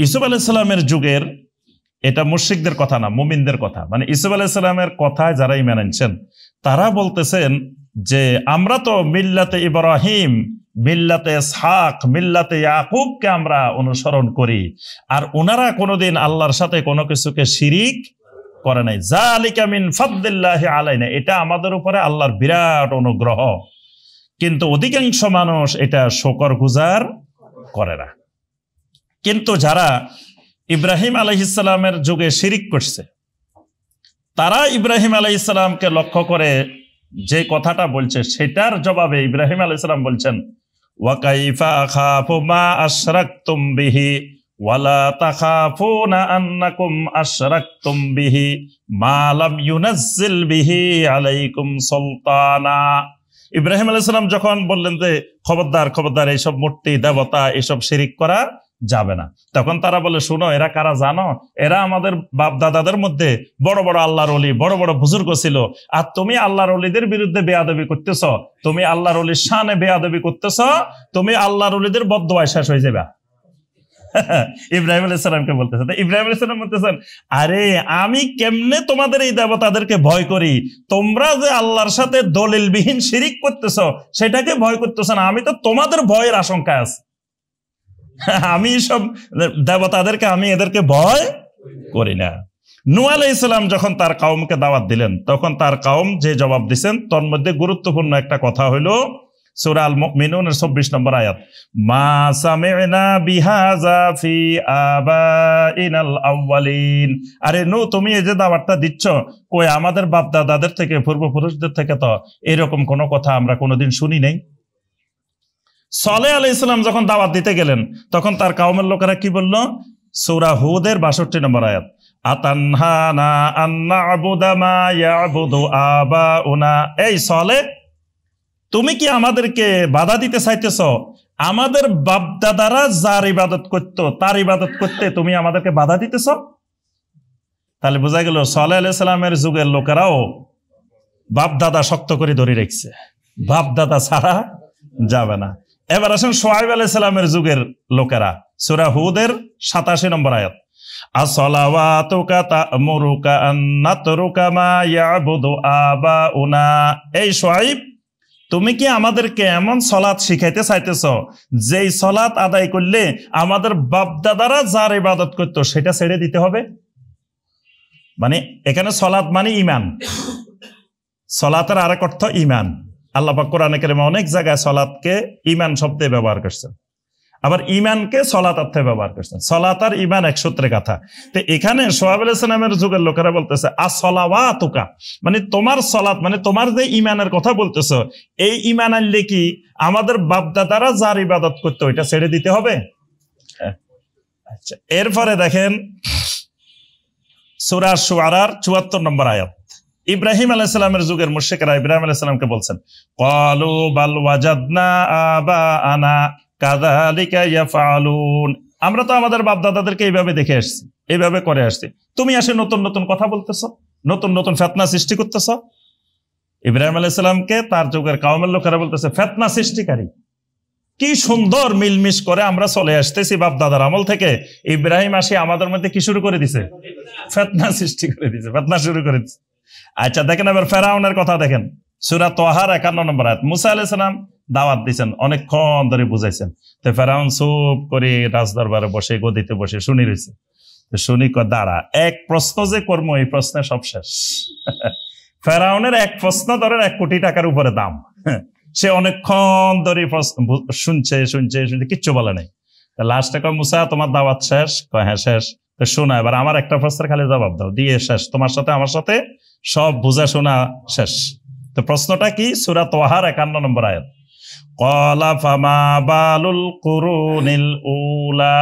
ইউসুফ আলাইহিস সালামের যুগের এটা মুশরিকদের কথা না, মুমিনদের কথা। মানে ইউসুফ আলাইহিস সালামের কথায় যারা ঈমান আনছেন তারা বলতেছেন যে আমরা তো মিল্লাতে ইব্রাহিম, মিল্লাতে ইসহাক, মিল্লাতে ইয়াকুবকে আমরা অনুসরণ করি, আর ওনারা কোনোদিন আল্লাহর সাথে কোনো কিছুকে শিরিক করে নাই। যালিকা মিন ফাদলিল্লাহি আলাইনা, এটা আমাদের উপরে আল্লাহর বিরাট অনুগ্রহ। কিন্তু অধিকাংশ মানুষ এটা শুকরগুজার করে না। কিন্তু যারা ইব্রাহিম আলাইহিস সালামের যুগে শিরিক করছে, তারা ইব্রাহিম আলাইহিস সালামকে লক্ষ্য করে যে কথাটা বলছে সেটার জবাবে ইব্রাহিম আলাইহিস সালাম বলছেন, ওয়া কাইফা আখাফু মা আশরাকতুম বিহি ওয়ালা তাখাফুনা আন্নাকুম আশরাকতুম বিহি মা লাম ইউনাজ্জিল বিহি আলাইকুম সুলতানা। ইব্রাহিম আলাইহিস সালাম যখন বললেন যে খবরদার খবরদার এইসব মূর্তি দেবতা এইসব শিরিক করা যাবে না, তখন তারা বলে, শুনো এরা কারা জানো? এরা আমাদের বাপ দাদাদের মধ্যে বড় বড় আল্লাহর ওলি, বড় বড় বুজুর্গ ছিল, আর তুমি আল্লাহর ওলিদের বিরুদ্ধে বেয়াদবি করতেছ, তুমি আল্লাহর ওলির শানে বেয়াদবি করতেছ, তুমি আল্লাহর ওলিদের বদদোয়ায় শেষ হয়ে যাবে। ইব্রাহিম আলাইহিস সালামকে বলতেছেন, ইব্রাহিম আলাইহিস সালাম বলতেছেন, আরে আমি কেমনে তোমাদের এই দেবতাদেরকে ভয় করি? তোমরা যে আল্লাহর সাথে দলিলবিহীন শিরিক করতেছ সেটাকে ভয় করতেছ না, আমি তো তোমাদের ভয়ের আশঙ্কা আছে। আমি সব দেবতাদেরকে, আমি এদেরকে ভয় করি না। নূহ আলাইহিস সালাম যখন তার কওমকে দাওয়াত দিলেন, তখন তার কওম যে জবাব দিয়েছেন তার মধ্যে গুরুত্বপূর্ণ একটা কথা হলো সূরা আল মুমিনুনের ২৪ নম্বর আয়াত, মা সামি'না বিহাযা ফি আবাইনাল আউয়ালিন। আরে নূহ, তুমি এই যে দাওয়াতটা দিচ্ছ, কই আমাদের বাপ দাদাদের থেকে, পূর্বপুরুষদের থেকে তো এরকম কোনো কথা আমরা কোনোদিন শুনি নাই। সালেহ আলাইহিস সালাম যখন দাওয়াত দিতে গেলেন, তখন তার কওমের লোকেরা কি বলল? সূরা হুদের ৬২ নম্বর আয়াত, আতানহানা আন না'বুদা মা ইয়া'বুদু আবাউনা। এই সালেহ, তুমি কি আমাদেরকে বাধা দিতে চাইতেছ? আমাদের বাপ দাদারা যার ইবাদত করত তার ইবাদত করতে তুমি আমাদেরকে বাধা দিতেছ? তাহলে বোঝা গেল সালেহ আলাইহিস সালামের যুগের লোকেরাও বাপ দাদা শক্ত করে ধরে রেখেছে, বাপ দাদা ছাড়া যাবে না। এবার আসেন শুআয়ব আলাইহিস সালামের যুগের লোকেরা, সূরা হুদের ৮৭ নম্বর আয়াত, আসসালাওয়াতুকা তা'মুরুকা আন নাতরুকা মা ইয়া'বুদু আবাউনা। এই শুআয়ব, তুমি কি আমাদেরকে এমন সালাত শিখাইতে চাইতেছ যেই সালাত আদায় করলে আমাদের বাপ দাদারা যার ইবাদত করতো সেটা ছেড়ে দিতে হবে? মানে এখানে সালাত মানে ঈমান, সালাতের আরেক অর্থ ঈমান। আল্লাহ পাক কোরআনে কারিমে অনেক জায়গায় সালাতকে ঈমান শব্দে ব্যবহার করছেন, আবার ঈমানকে সালাত অর্থে ব্যবহার করছেন। সালাত আর ঈমান এক সূত্রে কথা। তো এখানে শুআয়ব আলাইহিস সালামের যুগের লোকেরা বলতেছে আসসালাওয়াতুকা, মানে তোমার সালাত, মানে তোমার যে ঈমানের কথা বলতেছো, এই ঈমান আনলে কি আমাদের বাপ দাদারা যার ইবাদত করতো এটা ছেড়ে দিতে হবে? আচ্ছা, এরপরে দেখেন সূরা শুআরার ৭৪ নম্বর আয়াত, ইব্রাহিম আলাইহিস সালামের যুগের মুশরিকরা ইব্রাহিম আলাইহিস সালামকে বলছেন, ক্বালু বাল ওয়াজাদনা আবাআনা কাযালিকা ইয়াফআলুন। আমরা তো আমাদের বাপ দাদাদেরকে এইভাবে দেখে আসছি, এইভাবে করে আসছি, তুমি আসে নতুন নতুন কথা বলতেছো, নতুন নতুন ফিতনা সৃষ্টি করতেছ। ইব্রাহিম আলাইহিস সালামকে তার যুগের কওমের লোকেরা বলতেছে ফিতনা সৃষ্টিকারী। কি সুন্দর মিলমিশ করে আমরা চলে আসতেছি বাপ দাদার আমল থেকে, ইব্রাহিম আসি আমাদের মধ্যে কি শুরু করে দিছে? ফিতনা সৃষ্টি করে দিছে, ফিতনা শুরু করে দিছে। আচ্ছা দেখেন এবার ফেরাউনের কথা দেখেন, সূরা তাহার ৫১ নম্বর আয়াত, মুসা আলাইহিস সালাম দাওয়াত দিয়েছেন, অনেকক্ষণ ধরে বুঝাইছেন, তো ফেরাউন চুপ করে রাজদরবারে বসে গদিতে বসে শুনি রয়েছে। শুনি দাঁড়া, এক প্রশ্ন যে কর্ম, এই প্রশ্নে সব শেষ। ফেরাউনের এক প্রশ্ন ধরেন ১ কোটি টাকার উপরে দাম, সে অনেকক্ষণ ধরে শুনছে শুনছে শুনছে, কিচ্ছু বলে নাই। লাস্টে কয় মুসা তোমার দাওয়াত শেষ? কয় হ্যাঁ শেষ। তো শোনা, এবার আমার একটা প্রশ্নের খালি জবাব দাও, দিয়ে শেষ, তোমার সাথে আমার সাথে সব বুঝা শোনা শেষ। তো প্রশ্নটা কি? সূরা তাহার ৫১ নম্বর আয়াত, ক্বালা ফামা বালুল কুরুনিল উলা।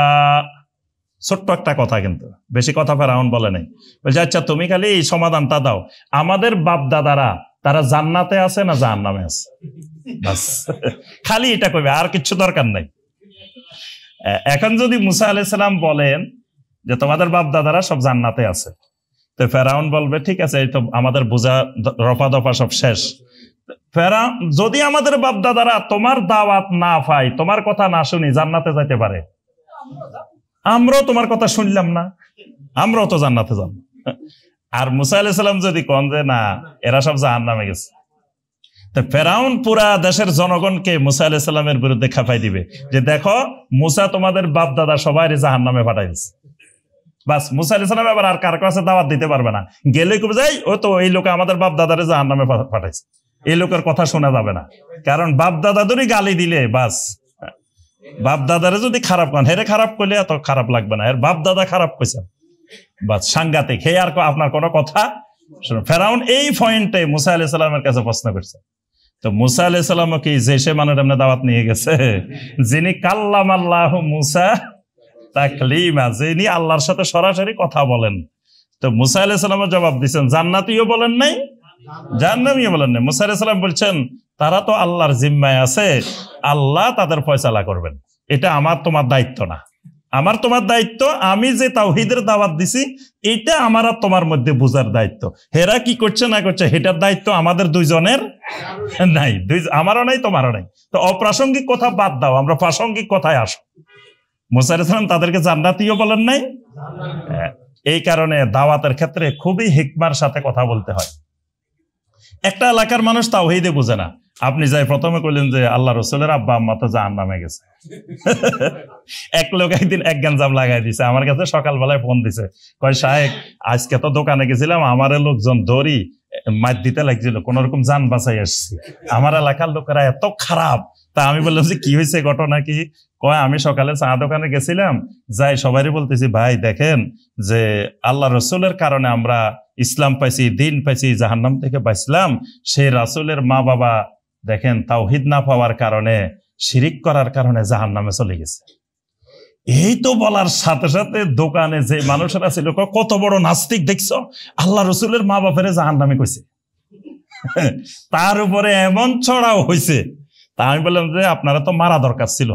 ছোট্ট একটা কথা, কিন্তু বেশি কথা ফেরাউন বলে নাই। বলছে আচ্ছা তুমি খালি এই সমাধানটা দাও, আমাদের বাপ দাদারা তারা জান্নাতে আছে না জাহান্নামে আছে? বাস খালি এটা কইবে, আর কিছু দরকার নাই। এখন যদি মুসা আলাইহিস সালাম বলেন যে তোমাদের বাপ দাদারা সব জান্নাতে আছে, তো ফেরাউন বলবে ঠিক আছে, এই তো আমাদের বোঝা রফা দফা সব শেষ। ফেরাউন যদি আমাদের বাপ দাদারা তোমার দাওয়াত না পাই, তোমার কথা না শুনি জান্নাতে যাইতে পারে, আমরাও তোমার কথা শুনলাম না, আমরাও তো জান্নাতে যাব। আর মুসা আলাইহিস সালাম যদি কন যে না এরা সব জাহান্নামে গেছে, তো ফেরাউন পুরা দেশের জনগণকে মুসা আলাইহিস সালামের বিরুদ্ধে খেপাই দিবে যে দেখো মুসা তোমাদের বাপ দাদা সবাই জাহান্নামে পাঠাই দিচ্ছে। বাস মুসা আলাইহিস সালাম এবার আর কার কাছে দাওয়াত দিতে পারবে না, গেলে কবে যাই ও তো এই লোকে আমাদের বাপ দাদারে জাহান্নামে পাঠাইছে, এই লোকের কথা শোনা যাবে না। কারণ বাপ দাদাদেরই গালি দিলে বাস, বাপ দাদারে যদি খারাপ করেন, হেরে খারাপ করলে এত খারাপ লাগবে না, এর বাপ দাদা খারাপ কইছে বাস সাংঘাতিক, হে আর আপনার কোনো কথা শুনো। ফেরাউন এই পয়েন্টে মুসা আলাইহিস সালামের কাছে প্রশ্ন করছে। তো মুসা আলাইহিস সালাম কি যে সে মানুষ এমনি দাওয়াত নিয়ে গেছে যিনি কাল্লাম আল্লাহ মুসা তাকলিমা, যিনি আল্লাহর সাথে সরাসরি কথা বলেন। তো মুসা আলাইহিস সালামের জবাব দিচ্ছেন জান্নাতীও বলেন নাই, জাহান্নামীও বলেন নাই। মুসা আলাইহিস সালাম বলছেন তারা তো আল্লাহর জিম্মায় আছে, আল্লাহ তাদের ফয়সালা করবেন, এটা আমার তোমার দায়িত্ব না। আমার তোমার দায়িত্ব, আমি যে তাওহীদের দাওয়াত দিছি এটা আমার আর তোমার মধ্যে বুঝার দায়িত্ব। হেরা কি করছে না করছে এটার দায়িত্ব আমাদের দুইজনের নাই, আমারও নাই তোমারও নাই। তো অপ্রাসঙ্গিক কথা বাদ দাও, আমরা প্রাসঙ্গিক কথায় আসো। মুসা আলাইহিস সালাম তাদেরকে জান্নাতীও বলেন নাই। এই কারণে দাওয়াতের ক্ষেত্রে খুবই হিকমার সাথে কথা বলতে হয়। একটা এলাকার মানুষ তাওহীদে বুঝে না, আপনি যাই প্রথমে কইলেন যে আল্লাহ রসুলের আব্বা আম্মা তো জাহান্নামে গেছে। এক লোক একদিন এক গঞ্জাম লাগাই দিছে, আমার কাছে সকালবেলায় ফোন দিছে, কয় সাহেব আজকে তো দোকানে গেছিলাম, আমার লোকজন দড়ি মার দিতে লাগছিল, কোন রকম যান বাঁচাই আসছি, আমার এলাকার লোকেরা এত খারাপ। তা আমি বললাম যে কি হয়েছে, ঘটনা কি? কয় আমি সকালে চা দোকানে গেছিলাম, যাই সবারই বলতেছি ভাই দেখেন যে আল্লাহ রসুলের কারণে আমরা ইসলাম পাইছি, দিন পাইছি, জাহান্নাম থেকে বাঁচলাম। সেই রাসূলের মা বাবা দেখেন তাওহীদ না পাওয়ার কারণে, শিরিক করার কারণে জাহান্নামে চলে গেছে। এই তো বলার সাথে সাথে দোকানে যে মানুষেরা ছিল কত বড় নাস্তিক দেখছো, আল্লাহ রসুলের মা বাপের জাহান্নামে কইছে। তার উপরে এমন ছড়াও হয়েছে। তা আমি বললাম যে আপনারা তো মারা দরকার ছিল,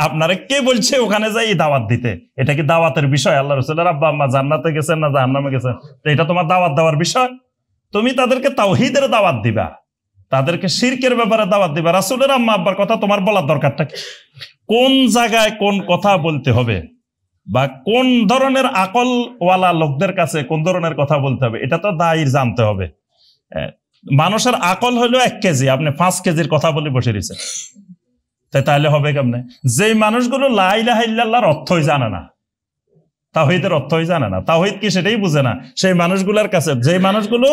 আপনারা কে বলছে ওখানে যাই দাওয়াত দিতে? এটা কি দাওয়াতের বিষয়? আল্লাহ রসুলের আব্বা আম্মা জান্নাতে গেছেন না জাহান্নামে গেছেন, এটা তোমার দাওয়াত দেওয়ার বিষয়? তুমি তাদেরকে তাওহীদের দাওয়াত দিবা, তাদেরকে শিরকের ব্যাপারে দাওয়াত দিবা, রাসূলের আম্মা আব্বার কথা তোমার বলার দরকারটা কি? কোন জায়গায় কোন কথা বলতে হবে বা কোন ধরনের আকলওয়ালা লোকদের কাছে কোন ধরনের কথা বলতে হবে, এটা তো দায়ীর জানতে হবে। মানুষের আকল হলো 1 কেজি, আপনি 5 কেজির কথা বলে বসে রয়েছেন, তাহলে হবে কেমনে? যেই মানুষগুলো লা ইলাহা ইল্লাল্লাহর অর্থই জানে না, তাওহীদের অর্থই জানে না, তাওহীদ কি সেটাই বুঝে না, সেই মানুষগুলোর কাছে, যে মানুষগুলো,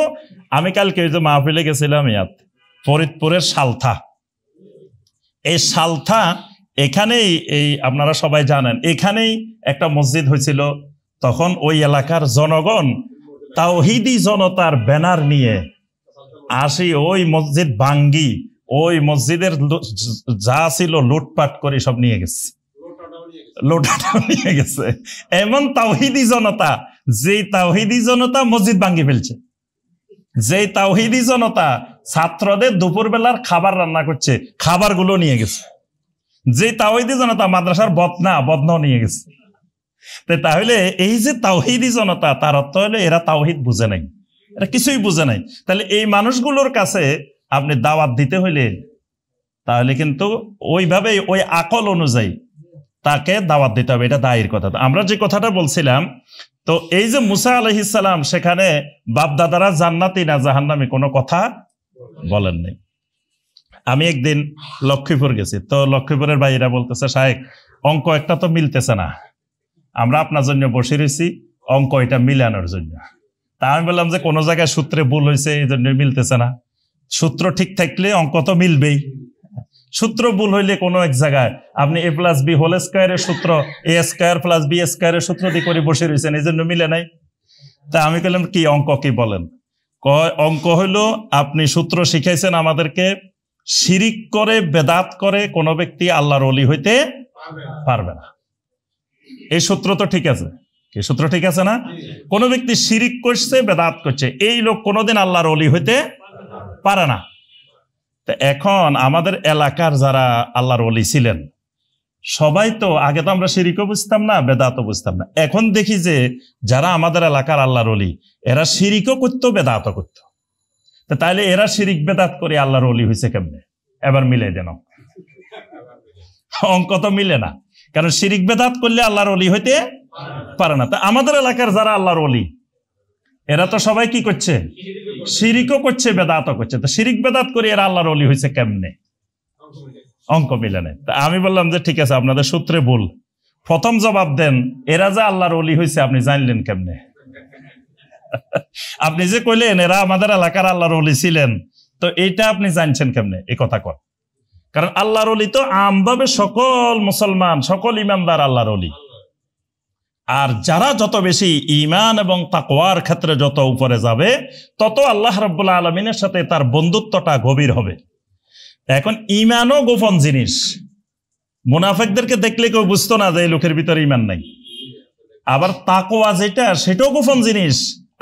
আমি কালকে ওই যে মাহফিলে গেছিলাম ইয়াত ফরিদপুরের সালথা, এই সালথা এখানেই, এই আপনারা সবাই জানেন এখানেই একটা মসজিদ হয়েছিল। তখন ওই এলাকার জনগণ তাওহীদি জনতার ব্যানার নিয়ে আসি ওই মসজিদ ভাঙ্গি, ওই মসজিদের যা ছিল লুটপাট করে সব নিয়ে গেছে, লোটাটাও নিয়ে গেছে। এমন তাওহীদি জনতা, যেই তাওহীদি জনতা মসজিদ ভাঙ্গি ফেলছে, যেই তাওহীদি জনতা ছাত্রদের দুপুরবেলার খাবার রান্না করছে, খাবারগুলো নিয়ে গেছে, যে তাওহীদি জনতা মাদ্রাসার বদনাও নিয়ে গেছে। তাহলে এই যে তাওহীদি জনতা, তার অর্থ হলো এরা তাওহীদ বুঝে নাই, এরা কিছুই বুঝে নাই। তাহলে এই মানুষগুলোর কাছে আপনি দাওয়াত দিতে হইলে তাহলে কিন্তু ওইভাবে ওই আকল অনুযায়ী তাকে দাওয়াত দিতে হবে, এটা দায়ের কথা। আমরা যে কথাটা বলছিলাম, তো এই যে মুসা আলাইহিস সালাম সেখানে বাপ দাদারা জান্নাতি না জাহান্নামী কোনো কথা বলেন নাই। আমি একদিন লক্ষ্মীপুর গেছি, তো লক্ষ্মীপুরের ভাইরা বলতেছে সাহেব অঙ্ক একটা তো মিলতেছে না, আমরা আপনার জন্য বসে রয়েছি অঙ্ক এটা মিলানোর জন্য। তা আমি বললাম যে কোনো জায়গায় সূত্রে ভুল হয়েছে এই জন্য মিলতেছে না, সূত্র ঠিক থাকলে অঙ্ক তো মিলবেই, সূত্র ভুল হইলে কোনো এক জায়গায় আপনি a+b² সূত্র a² + b² সূত্র দিয়ে করে বসে রয়েছেন, এই জন্য মিলে নাই। তা আমি বললাম কি অঙ্ক কি বলেন? কয় অঙ্ক হইলো আপনি সূত্র শিখাইছেন আমাদেরকে, শিরিক করে বেদাত করে কোনো ব্যক্তি আল্লাহর ওলি হইতে পারবে না। এই সূত্র তো ঠিক আছে, এই সূত্র ঠিক আছে না? কোন ব্যক্তি শিরিক করছে, বেদাত করছে, এই লোক কোনোদিন আল্লাহর ওলি হইতে পারে না। তো এখন আমাদের এলাকার যারা আল্লাহর ওলি ছিলেন, সবাই তো আগে তো আমরা শিরিকও বুঝতাম না, বেদাতও বুঝতাম না। এখন দেখি যে যারা আমাদের এলাকার আল্লাহর ওলি, এরা শিরিকও করতো, বেদাতও করতো। তাইলে এরা শিরিক বেদাত করে আল্লাহর ওলি হয়েছে কেমনে? এবার মিলে দেন, অঙ্ক তো মিলে না। কারণ শিরিক বেদাত করলে আল্লাহর ওলি হইতে পারে না। তা আমাদের এলাকার যারা আল্লাহর ওলি, এরা তো সবাই কি করছে? শিরিকও করছে, বেদাতও করছে। তো শিরিক বেদাত করে এরা আল্লাহর ওলি হয়েছে কেমনে? অঙ্ক মিলে নেই। তা আমি বললাম যে ঠিক আছে, আপনাদের সূত্রে ভুল। প্রথম জবাব দেন, এরা যে আল্লাহর ওলি হয়েছে আপনি জানলেন কেমনে? আপনি যে কইলেন এরা আমাদের এলাকার আল্লাহর ওলি ছিলেন, তো এইটা আপনি জানছেন কেমনে? এই কথা কর। কারণ আল্লাহর ওলি তো আমভাবে সকল মুসলমান, সকল ইমানদার আল্লাহর ওলি। আর যারা যত বেশি ঈমান এবং তাকওয়ার ক্ষেত্রে যত উপরে যাবে, তত আল্লাহ রাব্বুল আলামিনের সাথে তার বন্ধুত্বটা গভীর হবে। এখন ঈমানও গোপন জিনিস। মুনাফিকদেরকে দেখলে কেউ বুঝতো না যে এই লোকের ভিতরে ঈমান নাই। আবার তাকওয়া যেটা, সেটাও গোপন জিনিস।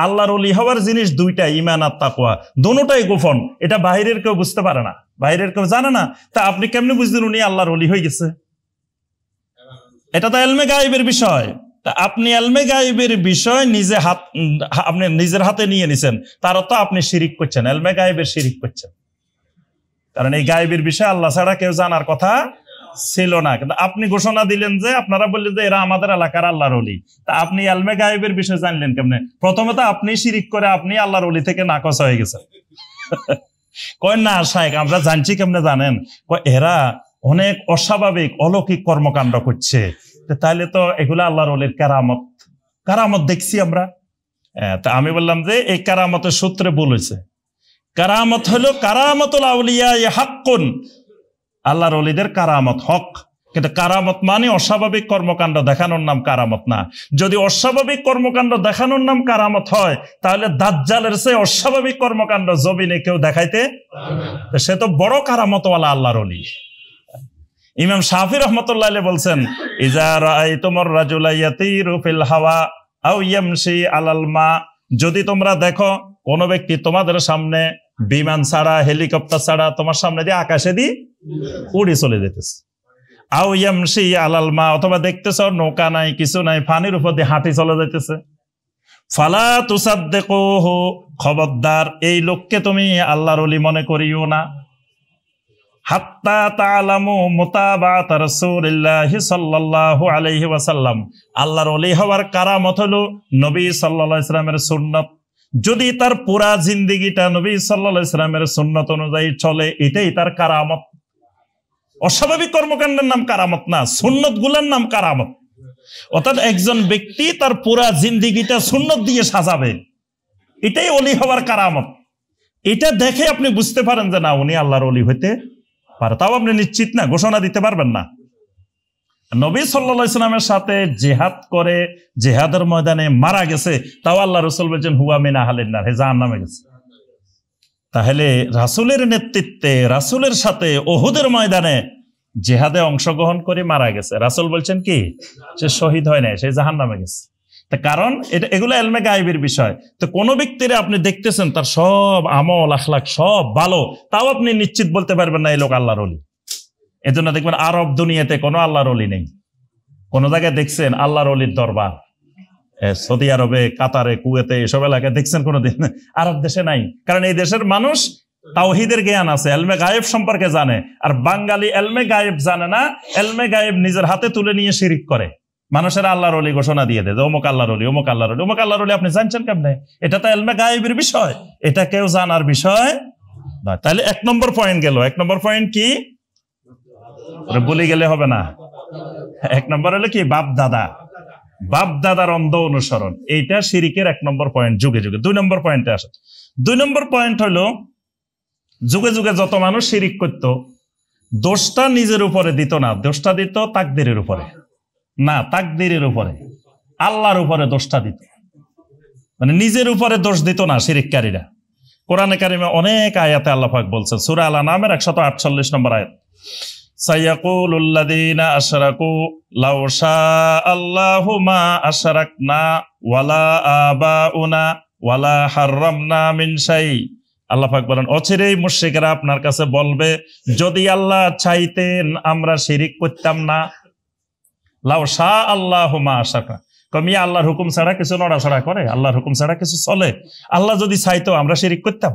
আল্লাহর ওলি হওয়ার জিনিস দুইটা, ঈমান আর তাকওয়া, দুটোটাই গোপন। এটা বাইরের কেউ বুঝতে পারে না, বাইরের কেউ জানে না। তা আপনি কেমনে বুঝলেন উনি আল্লাহর ওলি হয়ে গেছে? এটা তো ইলমে গায়েবের বিষয়। তা আপনি ইলমে গায়েবের বিষয় আপনি নিজের হাতে নিয়ে নিছেন, তারও তো আপনি শিরিক করছেন, ইলমে গায়েবের শিরিক করছেন। কারণ এই গায়েবের বিষয় আল্লাহ ছাড়া কেউ জানার কথা ছিল না, কিন্তু আপনি ঘোষণা দিলেন যে, আপনারা বললেন যে এরা আমাদের এলাকার আল্লাহর ওলি। তা আপনি ইলমে গায়েবের বিষয় জানলেন কেমনে? প্রথমে তো আপনি শিরিক করে আপনি আল্লাহর ওলি থেকে নাকচ হয়ে গেছেন। কয় না শায়েখ, আমরা জানছি কেমনে জানেন? এরা অনেক অস্বাভাবিক অলৌকিক কর্মকাণ্ড করছে, তাহলে তো এগুলো আল্লাহর ওলির কারামত, কারামত দেখছি আমরা। তা আমি বললাম যে এই কারামতের সূত্রে ভুল হয়েছে। কারামত হলো কারামতুল আউলিয়া হাক্কুন, আল্লাহর ওলিদের কারামত হক। কিন্তু কারামত মানে অস্বাভাবিক কর্মকাণ্ড দেখানোর নাম কারামত না। যদি অস্বাভাবিক কর্মকাণ্ড দেখানোর নাম কারামত হয়, তাহলে দাজ্জালের চেয়ে অস্বাভাবিক কর্মকাণ্ড জমিনে কেউ দেখাইতে, সে তো বড় কারামতওয়ালা আল্লাহর ওলি। ইমাম শাফি রাহমাতুল্লাহ আলাইহি বলছেন, ইজা রাআইতুমুর রাজুলা ইয়াতিরু ফিল হাওয়া আও ইয়ামশি আলাল মা, যদি তোমরা দেখো কোন ব্যক্তি তোমাদের সামনে বিমান ছাড়া, হেলিকপ্টার ছাড়া তোমার সামনে দিয়ে আকাশে দিয়ে উড়ে চলে যেতেছে, আও ইয়ামশি আলাল মা, অথবা দেখতেছ নৌকা নাই, কিছু নাই, পানির উপর দিয়ে হাঁটি চলে যাইতেছে, ফালা তুসাদ্দিকুহু, খবরদার এই লোককে তুমি আল্লাহর ওলি মনে করিও না। হাত্তা তাআলামু মুতাবাআত রাসূলিল্লাহি সাল্লাল্লাহু আলাইহি ওয়াসাল্লাম, আল্লাহর ওলি হওয়ার কারামত হলো নবী সাল্লাল্লাহু আলাইহি ওয়াসাল্লামের সুন্নাত। যদি তার পুরা জিন্দেগিটা নবী সাল্লাল্লাহু আলাইহি ওয়াসাল্লামের সুন্নাত অনুযায়ী চলে, এটাই তার কারামত। অস্বাভাবিক কর্মকাণ্ডের নাম কারামত না, সুন্নত গুলার নাম কারামত। অর্থাৎ একজন ব্যক্তি তার পুরা জিন্দেগিটা সুন্নত দিয়ে সাজাবে, এটাই ওলি হওয়ার কারামত। এটা দেখে আপনি বুঝতে পারেন যে না, উনি আল্লাহর ওলি হইতে পারে। তাও আপনি নিশ্চিত না, ঘোষণা দিতে পারবেন না। নবী সাল্লাল্লাহু আলাইহি ওয়াসাল্লামের সাথে জিহাদ করে জিহাদের ময়দানে মারা গেছে, তাও আল্লাহ রাসূল বলেন হুয়া মিন আহলিন নার, হে জাহান্নামে গেছে। তাহলে রাসূলের নেতৃত্বে, রাসূলের সাথে উহুদের ময়দানে জিহাদে অংশগ্রহণ করে মারা গেছে, রাসূল বলছেন কি সে শহীদ হয় না, সে জাহান্নামে গেছে। কারণ এগুলো ইলমে গায়েবের বিষয়। তো কোন ব্যক্তিরে আপনি দেখতেছেন তার সব আমল আখলাক সব ভালো, তাও আপনি নিশ্চিত বলতে পারবেন না এই লোক আল্লাহর ওলি। এজন্য দেখবেন আরব দুনিয়াতে কোনো আল্লাহর ওলি নেই। কোন জায়গায় দেখছেন আল্লাহর ওলির দরবার? সৌদি আরবে, কাতারে, কুয়েতে, এসব এলাকায় দেখছেন কোনোদিন? আরব দেশে নাই। কারণ এই দেশের মানুষ তাওহীদের জ্ঞান আছে, ইলমে গায়েব সম্পর্কে জানে। আর বাঙালি ইলমে গায়েব জানে না, ইলমে গায়েব নিজের হাতে তুলে নিয়ে শিরিক করে। মানুষের আল্লাহর ওলি ঘোষণা দিয়ে দেয়, অমুক আল্লাহর ওলি, অমুক আল্লাহর ওলি, অমুক আল্লাহর ওলি। আপনি জানছেন কেমনে? এটা তো ইলমে গায়েবের বিষয়, এটা কেউ জানার বিষয় নয়। তাহলে 1 নম্বর পয়েন্ট গেল। 1 নম্বর পয়েন্ট কি? বলে গেলে হবে না। 1 নম্বর হলো কি? বাপ দাদা, বাপ দাদার অন্ধ অনুসরণ। এইটা শিরিকের 1 নম্বর পয়েন্ট। যুগে যুগে 2 নম্বর পয়েন্টে আসে। 2 নম্বর পয়েন্ট হলো, যুগে যুগে যত মানুষ শিরিক করত, দোষটা নিজের উপরে দিত না, দোষটা দিত তাকদীরের উপরে। না, তাকদীরের উপরে, আল্লাহর উপরে দোষটা দিত। মানে নিজের উপরে দোষ দিত না শিরিককারীরা। কোরআনে কারিমে অনেক আয়াতে আল্লাহ পাক বলছেন, সূরা আল আনআমের 148 নম্বর আয়াত, সায়াকুলুল্লাযীনা আশরাকু লাউ শাআল্লাহু মা আশরাকনা ওয়ালা আবাউনা ওয়ালা হাররামনা মিন শাই। আল্লাহ পাক বলেন, অচিরেই মুশরিকরা আপনার কাছে বলবে, যদি আল্লাহ চাইতেন আমরা শিরিক করতাম না, লাউ শাহ আল্লাহু মা আশরাকনা। মিয়া আল্লাহর হুকুম ছাড়া কিছু নড়াচড়া করে? আল্লাহর হুকুম ছাড়া কিছু চলে? আল্লাহ যদি চাইতো আমরা শিরিক করতাম?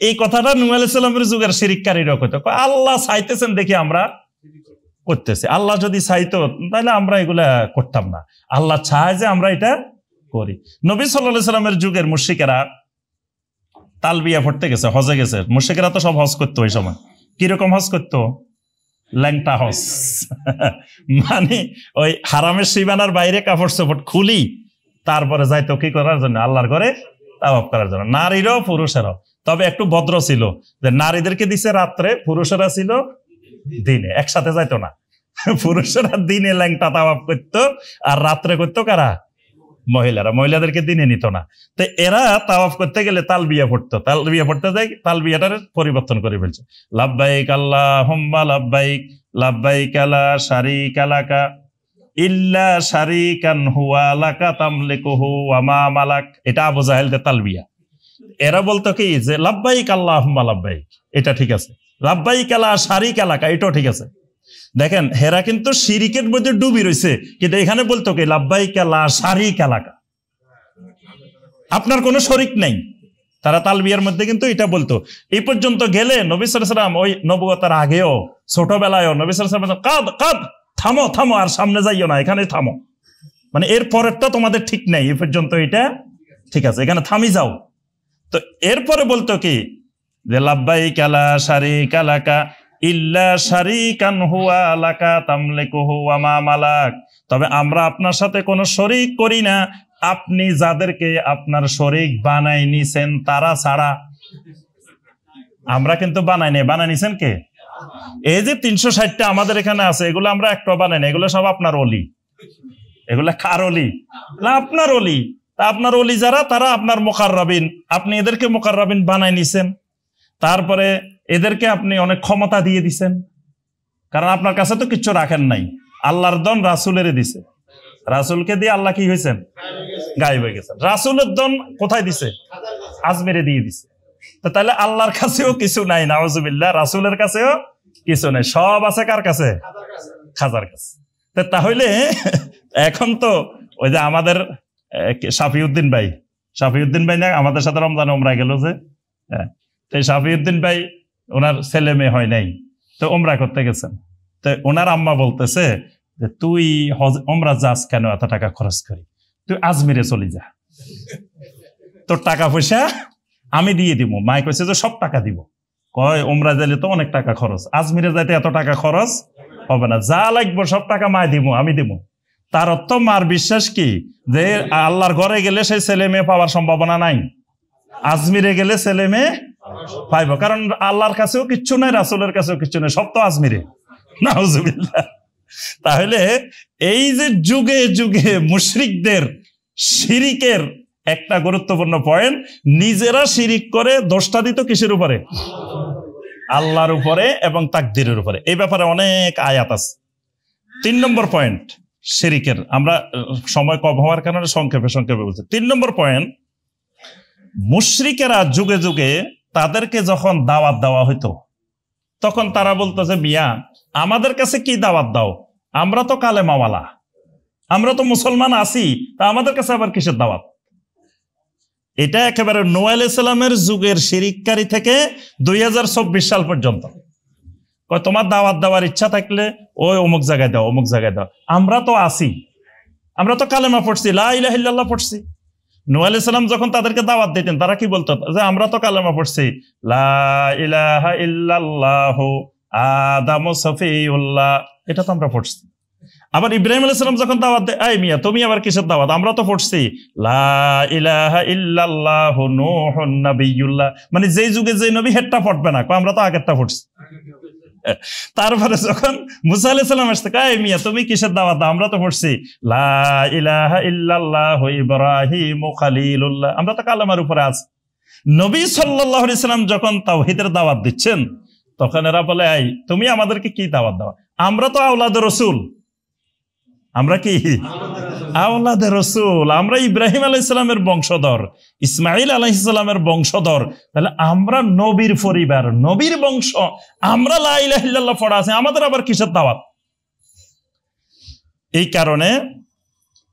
এই কথাটা নূহ আলাইহিস সালামের যুগের শিরিককারীরা কইতো, আল্লাহ চাইতেছেন দেখি আমরা করতেছি, আল্লাহ যদি চাইতো তাহলে আমরা এগুলা করতাম না, আল্লাহ চায় যে আমরা এটা করি। নবী সাল্লাল্লাহু আলাইহি সাল্লামের যুগের মুশরিকেরা তালবিয়া পড়তে গেছে, হজে গেছে। মুশরিকেরা তো সব হজ করতো ওই সময়। কিরকম হজ করতো? ল্যাংটা হজ। মানে ওই হারামের সীমানার বাইরে কাপড় চোপড় খুলি তারপরে যাইতো কি করার জন্য? আল্লাহর ঘরে তাওয়াফ করার জন্য, নারীরাও পুরুষেরাও। তবে একটু ভদ্র ছিল যে নারীদেরকে দিছে রাত্রে, পুরুষেরা ছিল দিনে, একসাথে যাইতো না। পুরুষেরা দিনে ল্যাংটা তাওয়াফ করতো আর রাত্রে করতো কারা? মহিলারা। মহিলাদেরকে দিনে নিত না। তো এরা তাওয়াফ করতে গেলে তালবিয়া পড়তো, তালবিয়া পড়তে যাই তালবিয়াটার পরিবর্তন করে ফেলছে। লাব্বাইক আল্লাহুম্মা লাব্বাইক, লাব্বাইক লা শারীকা লাকা ইল্লা শারীকান হুয়া লাকা তামলিকুহু ওয়া মা মালাক। এটা আবু জাহেলদের তালবিয়া। এরা বলতো কি যে লাব্বাইক আল্লাহুম্মা লাব্বাইক, এটা ঠিক আছে, লাব্বাইক লা শারীকা লাকা, এটাও ঠিক আছে। দেখেন হেরা কিন্তু শিরিকের মধ্যে ডুবি রয়েছে, কিন্তু এখানে বলতো কি লাব্বাইক লা শারীকা লাকা, আপনার কোনো শরিক নাই। তারা তালবিয়ার মধ্যে কিন্তু এটা বলতো। এই পর্যন্ত গেলে নবী সাল্লাল্লাহু আলাইহি ওয়াসাল্লাম ওই নবুয়তের আগেও ছোটবেলায়ও নবী সাল্লাল্লাহু আলাইহি ওয়াসাল্লাম কাদ কাদ, থামো থামো, আর সামনে যাইও না, এখানে থামো, মানে এর পরেরটা তোমাদের ঠিক নাই, এই পর্যন্ত এটা ঠিক আছে, এখানে থামি যাও। তো এরপরে বলতো কি যে লাব্বাইক লা শারীকা লাকা ইল্লা শারীকান হুয়া লাকা তামলিকুহু ওয়া মা মালাক। তবে আমরা আপনার সাথে কোনো শরিক করি না, আপনি যাদেরকে আপনার শরিক বানাই নিছেন তারা ছাড়া। আমরা কিন্তু বানাই নাই, বানাই নিছেন কে? এই যে 360টা আমাদের এখানে আছে, এগুলো আমরা একটা বানাই না, এগুলো সব আপনার অলি। এগুলা কার অলি? না আপনার অলি। তা আপনার অলি যারা, তারা আপনার মুকাররাবিন, আপনি এদেরকে মুকাররাবিন বানাই নিছেন। তারপরে এদেরকে আপনি অনেক ক্ষমতা দিয়ে দিছেন, কারণ আপনার কাছে তো কিচ্ছু রাখেন নাই। আল্লাহর দন রাসূলের দিছে, রাসূলকে দিয়ে আল্লাহ কি হয়েছেন? গায়েব হয়ে গেছেন। রাসূলের দন কোথায় দিছে? আজমিরে দিয়ে দিছে। তো তাহলে আল্লাহর কাছেও কিছু নাই, নাউজুবিল্লাহ, রাসূলের কাছেও কিছু নাই, সব আছে কার কাছে? খাজার কাছে। তাহলে এখন তো ওই যে আমাদের শাফিউদ্দিন ভাই না আমাদের সাথে রমজান উমরা গেল যে, তো শাফিউদ্দিন ভাই ওনার ছেলে মেয়ে হয় নাই, তো উমরা করতে গেছেন। তো ওনার আম্মা বলতেছে যে তুই উমরা যাস কেন, এত টাকা খরচ করি, তুই আজমিরে চলে যা, তোর টাকা পয়সা আমি দিয়ে দিব। মাই কইছে যে সব টাকা দিব। কয় উমরা যাইলে তো অনেক টাকা খরচ, আজমিরে যাইতে এত টাকা খরচ হবে না, যা লাগবে সব টাকা মায় দিব, আমি দিব। তার অর্থ মার বিশ্বাস কি যে আল্লাহর ঘরে গেলে সেই ছেলে মেয়ে পাওয়ার সম্ভাবনা নাই, আজমিরে গেলে ছেলে মেয়ে পাইব, কারণ আল্লাহর কাছেও কিচ্ছু নাই, রাসূলের কাছেও কিচ্ছু নাই, সব তো আজমিরে। নাউজুবিল্লাহ। তাহলে এই যে যুগে যুগে মুশরিকদের শিরিকের একটা গুরুত্বপূর্ণ পয়েন্ট, নিজেরা শিরিক করে দোষটা দিত কিসের উপরে? আল্লাহর উপরে এবং তাকদীরের উপরে। এই ব্যাপারে অনেক আয়াত আছে। 3 নম্বর পয়েন্ট শিরিকের, আমরা সময় কম হওয়ার কারণে সংক্ষেপে বলছি। 3 নম্বর পয়েন্ট, মুশরিকেরা যুগে যুগে তাদেরকে যখন দাওয়াত দেওয়া হইতো তখন তারা বলতো যে মিয়া আমাদের কাছে কি দাওয়াত দাও, আমরা তো কালেমাওয়ালা, আমরা তো মুসলমান আছি, তা আমাদের কাছে আবার কিসের দাওয়াত? এটা একেবারে নূহ আলাইহিস সালামের যুগের শিরিককারী থেকে 2024 সাল পর্যন্ত। তোমার দাওয়াত দেওয়ার ইচ্ছা থাকলে ওই অমুক জায়গায় দাও, অমুক জায়গায় দাও, আমরা তো আছি, আমরা তো কালেমা পড়ছি, লা ইলাহা ইল্লাল্লাহ পড়ছি। নূহ আলাইহিস সালাম যখন তাদেরকে দাওয়াত দিতেন তারা কি বলতো? যে আমরা তো কালেমা পড়ছি, লা ইলাহা ইল্লাল্লাহু আদামু সফিউল্লাহ, এটা তো আমরা পড়ছি। আবার ইব্রাহিম আলাইহিস সালাম যখন দাওয়াত দেয়, এই মিয়া তুমি আবার কিসের দাওয়াত, আমরা তো পড়ছি লা ইলাহা ইল্লাল্লাহু নূহুন নাবিয়্যুল্লাহ, মানে যেই যুগে যে নবী হেডটা পড়বে না, আমরা তো আগেরটা পড়ছি। তারপরে যখন মুসা আলাইহিস সালাম আসছে, এই মিয়া তুমি কিসের দাওয়াত দাও, আমরা তো পড়ছি লা ইলাহা ইল্লাল্লাহু ইব্রাহিমু খলিলুল্লাহ, আমরা তো কালেমার উপরে আছি। নবী সাল্লাল্লাহু আলাইহি সাল্লাম যখন তাওহীদের দাওয়াত দিচ্ছেন তখন এরা বলে, এই তুমি আমাদেরকে কি দাওয়াত দাও, আমরা তো আওলাদে রাসূল, আমরা কি আওলাদে রাসূল, আমরা ইব্রাহিম আলাইহিস সালামের বংশধর, ইসমাঈল আলাইহিস সালামের বংশধর, তাহলে আমরা নবীর পরিবার, নবীর বংশ, আমরা লা ইলাহা ইল্লাল্লাহ পড়া আছে, আমাদের আবার কিসের দাওয়াত? এই কারণে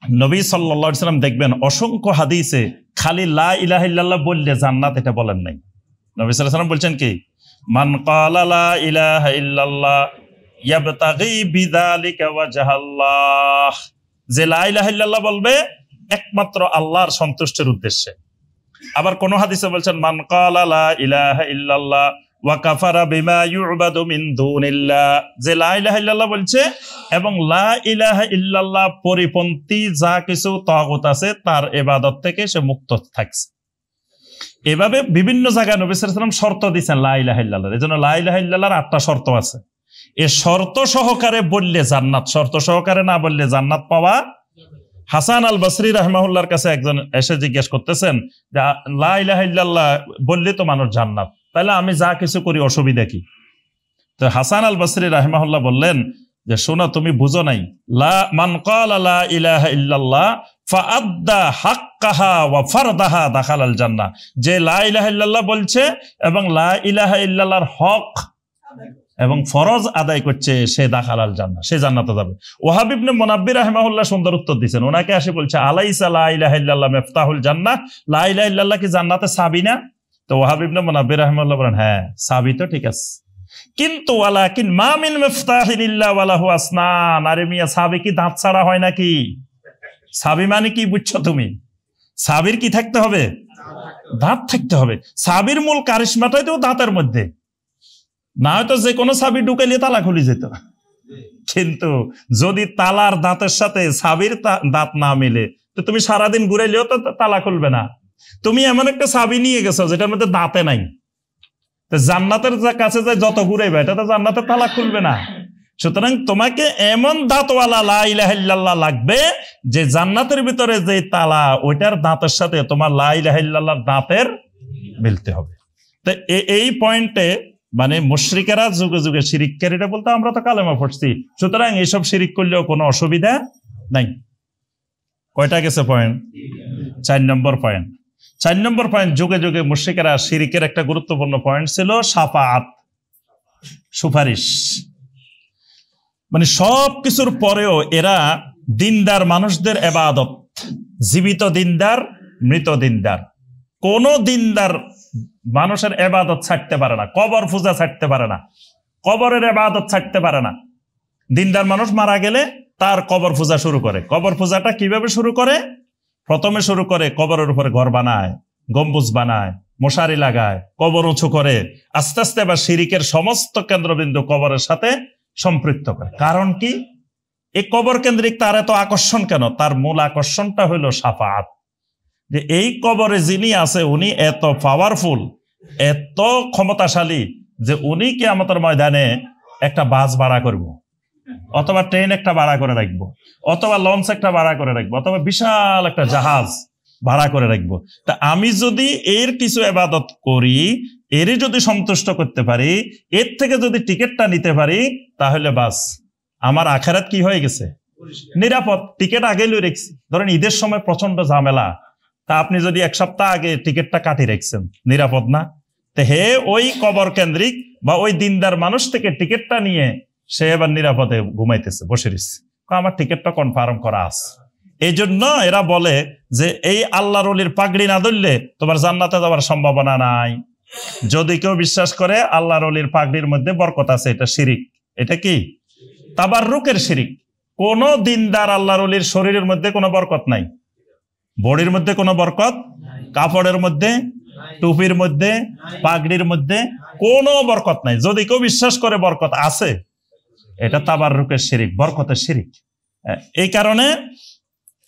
নবী সাল্লাল্লাহু আলাইহি সাল্লাম দেখবেন অসংখ্য হাদিসে খালি লা ইলাহা ইল্লাল্লাহ বললে জান্নাত এটা বলেন নাই। নবী সাল্লাল্লাহু আলাইহি সাল্লাম বলছেন কি, মান ক্বালা লা ইলাহা ইল্লাল্লাহ ইয়াবতাগি বিযালিকা ওয়াজহাল্লাহ, যে লা ইলাহা ইল্লাল্লাহ বলবে একমাত্র আল্লাহর সন্তুষ্টির উদ্দেশ্যে। আবার কোন হাদিসে বলছেন মান ক্বালা লা ইলাহা ইল্লাল্লাহ ওয়া কাফারা বিমা ইউবাদু মিন দুনিল্লাহ, যে লা ইলাহা ইল্লাল্লাহ বলছে এবং লা ইলাহা ইল্লাল্লাহ পরিপন্থী যা কিছু তাগুত আছে তার ইবাদত থেকে সে মুক্ত থাকছে। এভাবে বিভিন্ন জায়গায় নবী সাল্লাল্লাহু আলাইহি ওয়াসাল্লাম শর্ত দিয়েছেন লা ইলাহা ইল্লাল্লাহ। এজন্য লা ইলাহা ইল্লাল্লাহর 8টা শর্ত আছে। এই শর্ত সহকারে বললে জান্নাত, শর্ত সহকারে না বললে জান্নাত পাওয়া। হাসান আল বসরি রাহিমাহুল্লাহর কাছে একজন এসে জিজ্ঞেস করতেছেন যে লা ইলাহা ইল্লাল্লাহ বললে তো মানুষ জান্নাত, তাহলে আমি যা কিছু করি অসুবিধা কি? তো হাসান আল বসরি রাহিমাহুল্লাহ বললেন যে শোনো, তুমি বুঝো নাই, লা মান ক্বালা লা ইলাহা ইল্লাল্লাহ ফাআদ্দা হাক্কাহা ওয়া ফারদাহা দাখালাল জান্নাহ, যে লা ইলাহা ইল্লাল্লাহ বলছে এবং লা ইলাহা ইল্লাল্লাহর হক এবং ফরজ আদায় করছে সে দাখালাল জান্নাহ, সে জান্নাতে যাবে। ওয়াহাব ইবনে মুনাব্বির রাহিমাহুল্লাহ সুন্দর উত্তর দিয়েছেন। ওনাকে আসে বলছে আলাইসা লা ইলাহা ইল্লাল্লাহ মিফতাহুল জান্নাহ, লা ইলাহা ইল্লাল্লাহ কি জান্নাতে চাবি না? তো ওয়াহাব ইবনে মুনাব্বির রাহিমাহুল্লাহ বলেন হ্যাঁ চাবি তো ঠিক আছে, কিন্তু ওয়ালাকিন মা মিন মিফতাহিন ইল্লা ওয়ালাহু আসনান, আরে মিয়া চাবি কি দাঁত ছাড়া হয় নাকি? চাবি মানে কি বুঝছো তুমি? চাবির কি থাকতে হবে? দাঁত থাকতে হবে। চাবির মূল কারিশমাটাই তো দাঁতের মধ্যে, না হয়তো যে কোনো চাবি ঢুকাইলে তালা খুলে যেত। কিন্তু যদি তালার দাঁতের সাথে চাবির দাঁত না মিলে তো তুমি সারাদিন ঘুরাইলেও তো তালা খুলবে না। তুমি এমন একটা চাবি নিয়ে গেছো যেটার মধ্যে দাঁতে নাই, তো জান্নাতের কাছে যায় যত ঘুরাইবে এটা তো জান্নাতের তালা খুলবে না। সুতরাং তোমাকে এমন দাঁতওয়ালা লা ইলাহা ইল্লাল্লাহ লাগবে যে জান্নাতের ভিতরে যে তালা ওইটার দাঁতের সাথে তোমার লা ইলাহা ইল্লাল্লাহর দাঁতের মিলতে হবে। তো এই পয়েন্টে মানে মুশরিকেরা যুগে যুগে শিরিককারীরা বলতে আমরা তো কালেমা পড়ছি, সুতরাং এইসব শিরিক করলেও কোনো অসুবিধা নাই। কয়টা গেছে পয়েন্ট? 4 নম্বর পয়েন্ট। 4 নম্বর পয়েন্ট, যুগে যুগে মুশরিকেরা শিরিকের একটা গুরুত্বপূর্ণ পয়েন্ট ছিল শাফাআত, সুপারিশ। মানে সব কিছুর পরেও এরা দিনদার মানুষদের ইবাদত, জীবিত দিনদার, মৃত দিনদার, কোন দিনদার মানুষের ইবাদত ছাড়তে পারে না, কবর পূজা ছাড়তে পারে না, কবরের ইবাদত ছাড়তে পারে না। দিনদার মানুষ মারা গেলে তার কবর পূজা শুরু করে। কবর পূজাটা কিভাবে শুরু করে? প্রথমে শুরু করে কবরের উপরে ঘর বানায়, গম্বুজ বানায়, মশারি লাগায়, কবর উঁচু করে, আস্তে আস্তে আবার শিরিকের সমস্ত কেন্দ্রবিন্দু কবরের সাথে সম্পৃক্ত করে। কারণ কি? এই কবর কেন্দ্রিক তার এত আকর্ষণ কেন? তার মূল আকর্ষণটা হইল শাফাআত, যে এই কবরে যিনি আছে উনি এত পাওয়ারফুল, এত ক্ষমতাশালী যে উনি কিয়ামতের ময়দানে একটা বাস ভাড়া করব, অথবা ট্রেন একটা ভাড়া করে রাখবো, অথবা লঞ্চ একটা ভাড়া করে রাখবো, অথবা বিশাল একটা জাহাজ ভাড়া করে রাখবো। তা আমি যদি এর কিছু ইবাদত করি, এরই যদি সন্তুষ্ট করতে পারি, এর থেকে যদি টিকিটটা নিতে পারি, তাহলে বাস আমার আখিরাত কি হয়ে গেছে? নিরাপদ। টিকিট আগে লই রেখছি, ধরেন ঈদের সময় প্রচন্ড ঝামেলা, তা আপনি যদি 1 সপ্তাহ আগে টিকিটটা কাটিয়ে রাখছেন, নিরাপদ না? তো হে ওই কবর কেন্দ্রিক বা ওই দিনদার মানুষ থেকে টিকিটটা নিয়ে সে এবার নিরাপদে ঘুমাইতেছে, বসে রয়েছে, আমার টিকিটটা কনফার্ম করা আছে। এই জন্য এরা বলে যে এই আল্লাহর ওলির পাগড়ি না ধরলে তোমার জান্নাতে যাওয়ার সম্ভাবনা নাই। যদি কেউ বিশ্বাস করে আল্লাহর ওলির পাগড়ির মধ্যে বরকত আছে, এটা শিরিক। এটা কি? তাবাররুকের শিরিক। কোন দিনদার আল্লাহর ওলির শরীরের মধ্যে কোনো বরকত নাই, বডির মধ্যে কোনো বরকত, কাপড়ের মধ্যে, টুপির মধ্যে, পাগড়ির মধ্যে কোনো বরকত নাই। যদি কেউ বিশ্বাস করে বরকত আছে, এটা তাবাররুকের শিরিক, বরকতের শিরিক। এই কারণে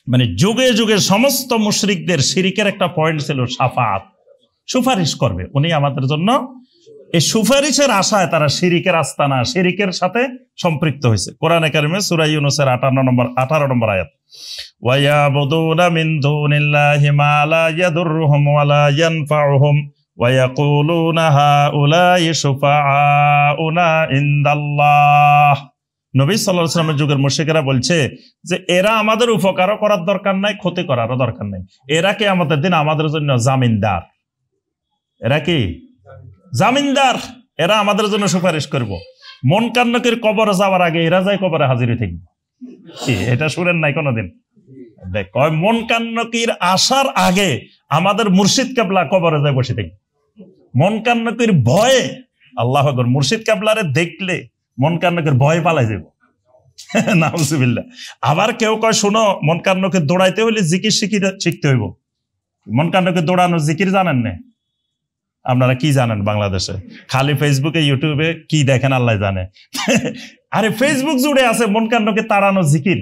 মানে যুগে যুগে সমস্ত মুশরিকদের শিরিকের একটা পয়েন্ট ছিল শাফাআত, সুপারিশ করবে উনি আমাদের জন্য। এই সুপারিশের আশায় তারা শিরিকের আস্তানা, শিরিকের সাথে সম্পৃক্ত হয়েছে। কোরআনে কারিমে সূরা ইউনূসের 18 নম্বর আয়াত, ওয়ায়াবুদুনা মিন দুনিল্লাহি মা লা ইয়াদুররুহুম ওয়া লা ইয়ানফাউহুম ওয়া ইয়াকুলুনা হাউলাই শুফাআউনা ইনদাল্লাহ। নবী সাল্লাল্লাহু আলাইহি ওয়াসাল্লামের যুগের মুশরিকেরা বলছে যে এরা আমাদের উপকারও করার দরকার নাই, ক্ষতি করারও দরকার নাই। এরা কি আমাদের দিন আমাদের জন্য জামিনদার? এরা কি জামিনদার? এরা আমাদের জন্য সুপারিশ করব। মন কান্নকের কবরে যাওয়ার আগে এরা যায় কবরে হাজির থাকবে। কি এটা শুনেন নাই কোনোদিন? দেখ মুনকার আসার আগে আমাদের মুর্শিদ কেবলা কবরে যায় বসে থাকি, মুনকার ভয়ে। আল্লাহ আকবার, মুর্শিদ কেবলারে দেখলে মুনকার ভয়ে পালাই যাব। নাউজুবিল্লাহ। আবার কেউ কয় শোনো, মুনকার দৌড়াইতে হইলে জিকির শিখতে হইব। মুনকার দৌড়ানো জিকির জানেন না? আপনারা কি জানেন বাংলাদেশে? খালি ফেসবুকে ইউটিউবে কি দেখেন আল্লাহ জানে। আরে ফেসবুক জুড়ে আছে মুনকারকে তাড়ানো জিকির।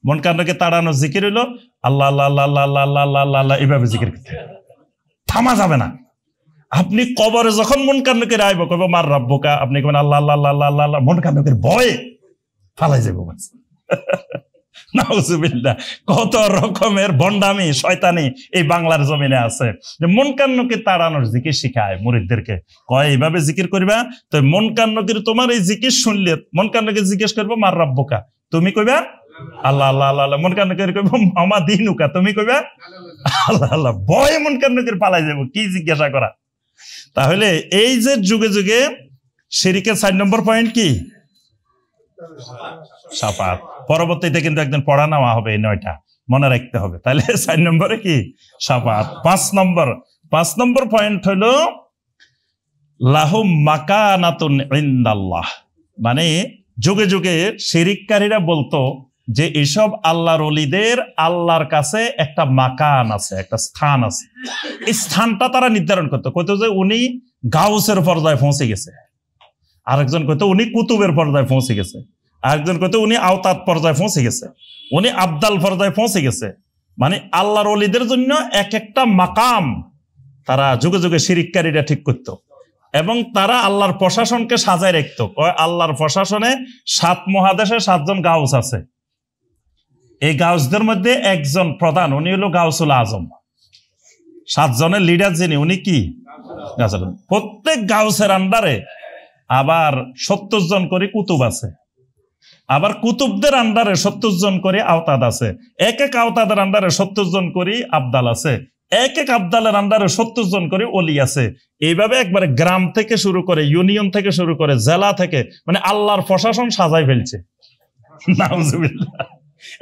মুনকারকে তাড়ানো জিকির হইলো আল্লাহ আল্লাহ আল্লাহ আল্লাহ আল্লাহ আল্লাহ আল্লাহ আল্লাহ, এইভাবে জিকির করতে থামা যাবে না। আপনি কবরে যখন মুনকারকে আইব কইব মার রাব্বুকা, আপনি কবেন আল্লাহ আল্লাহ আল্লাহ আল্লাহ আল্লাহ, মুনকারকে ভয়ে ফালাই যাব। নাউজুবিল্লাহ। কত রকমের ভণ্ডামি শয়তানি এই বাংলার জমিনে আছে, যে মুনকারকে তাড়ানোর জিকির শিখায় মুরিদদেরকে। কয় এইভাবে জিকির করবা, তো মুনকারকে তোমার এই জিকির শুনলে মুনকারকে জিজ্ঞেস করবো মার রাব্বুকা, তুমি কইবা আল্লাহ আল্লাহ আল্লাহ আল্লাহ। মুনকারকে কইব আমা দিনুকা, তুমি কইবা আল্লাহ আল্লাহ। ভয়ে মুনকারকে পালাই যাব, কি জিজ্ঞাসা করা? তাহলে এই যে যুগে যুগে শিরকের 4 নম্বর পয়েন্ট কি? শাফাত। পরবর্তীতে কিন্তু একদিন পড়া নেওয়া হবে এই 9টা, মনে রাখতে হবে। তাহলে 4 নম্বরে কি? শাফাত। 5 নম্বর পয়েন্ট হলো লাহুম মাকানাতুন ইনদাল্লাহ, মানে যুগে যুগে শিরিককারীরা বলতো যে এসব আল্লাহর ওলিদের আল্লাহর কাছে একটা মাকান আছে, একটা স্থান আছে। এই স্থানটা তারা নির্ধারণ করতো, কইতো যে উনি গাউসের পর্যায়ে পৌঁছে গেছে, আরেকজন কইতো উনি কুতুবের পর্যায়ে পৌঁছে গেছে, আরেকজন কইতো উনি আওতাত পর্যায়ে পৌঁছে গেছে, উনি আবদাল পর্যায়ে পৌঁছে গেছে। মানে আল্লাহর ওলিদের জন্য এক একটা মাকাম তারা যুগে যুগে শিরিককারীরা ঠিক করতো, এবং তারা আল্লাহর প্রশাসনকে সাজায় রাখতো। আল্লাহর প্রশাসনে 7 মহাদেশে 7 জন গাউস আছে। এই গাউসদের মধ্যে একজন প্রধান, উনি হলো গাউসুল আজম। 7 জনের লিডার যিনি, উনি কি? প্রত্যেক গাউসের আন্ডারে আবার 70 জন করে কুতুব আছে, আবার কুতুবদের আন্ডারে 70 জন করে আওতাদ আছে, এক এক আওতাদের আন্ডারে 70 জন করে আবদাল আছে, এক এক আবদালের আন্ডারে 70 জন করে ওলি আছে। এইভাবে একবারে গ্রাম থেকে শুরু করে, ইউনিয়ন থেকে শুরু করে, জেলা থেকে, মানে আল্লাহর প্রশাসন সাজাই ফেলছে। নাউজুবিল্লাহ।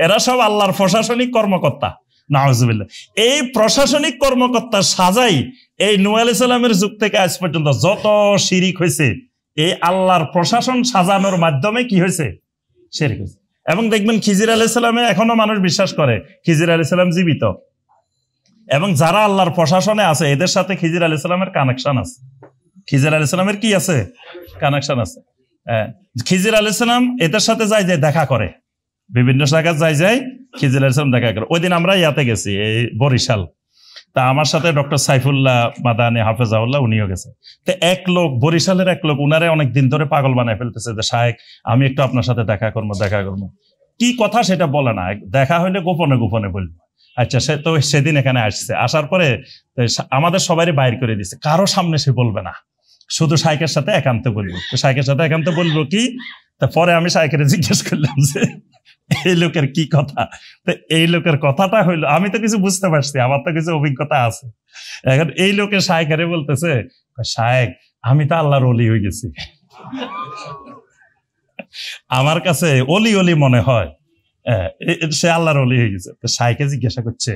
এরা সব আল্লাহর প্রশাসনিক কর্মকর্তা। নাউজুবিল্লাহ। এই প্রশাসনিক কর্মকর্তা সাজাই এই নূহ আলাইহিস সালামের যুগ থেকে আজ পর্যন্ত যত শিরিক হয়েছে, এই আল্লাহর প্রশাসন সাজানোর মাধ্যমে কি হয়েছে? শিরিক হয়েছে। এবং দেখবেন খিজির আলাইহিস সালামে এখনো মানুষ বিশ্বাস করে খিজির আলাইহিস সালাম জীবিত, এবং যারা আল্লাহর প্রশাসনে আছে এদের সাথে খিজির আলাইহিস সালামের কানেকশন আছে। খিজির আলাইহিস সালামের কি আছে? কানেকশন আছে। খিজির আলাইহিস সালাম এদের সাথে যায় দেখা করে, বিভিন্ন জায়গায় যায় খিজির আলাইহিস সালাম দেখা করে। ওই দিন আমরা ইয়াতে গেছি, এই বরিশাল। তা আমার সাথে ডক্টর সাইফুল্লাহ মাদানী হাফেজাউল্লাহ উনিও গেছে। তো এক লোক, বরিশালের এক লোক, উনারে অনেকদিন ধরে পাগল বানায় ফেলতেছে যে শায়েখ আমি একটু আপনার সাথে দেখা করবো। কি কথা সেটা বলে না, দেখা হইলে গোপনে গোপনে বলবো। আচ্ছা, সে তো সেদিন এখানে আসছে, আসার পরে আমাদের সবারই বাইর করে দিচ্ছে, কারো সামনে সে বলবে না, শুধু শায়েখের সাথে একান্তে বলবো। শায়েখের সাথে একান্তে বলবো কি? তা পরে আমি শায়েখের জিজ্ঞেস করলাম যে এই লোকের কি কথা? তো এই লোকের কথাটা হইলো, আমি তো কিছু বুঝতে পারছি, আমার তো কিছু অভিজ্ঞতা আছে। এখন এই লোকের শায়েখের বলতেছে, শায়েখ আমি তো আল্লাহর ওলি হয়ে গেছি, আমার কাছে অলি অলি মনে হয়, সে আল্লাহর ওলি হয়ে গেছে। তো শায়েখে জিজ্ঞাসা করছে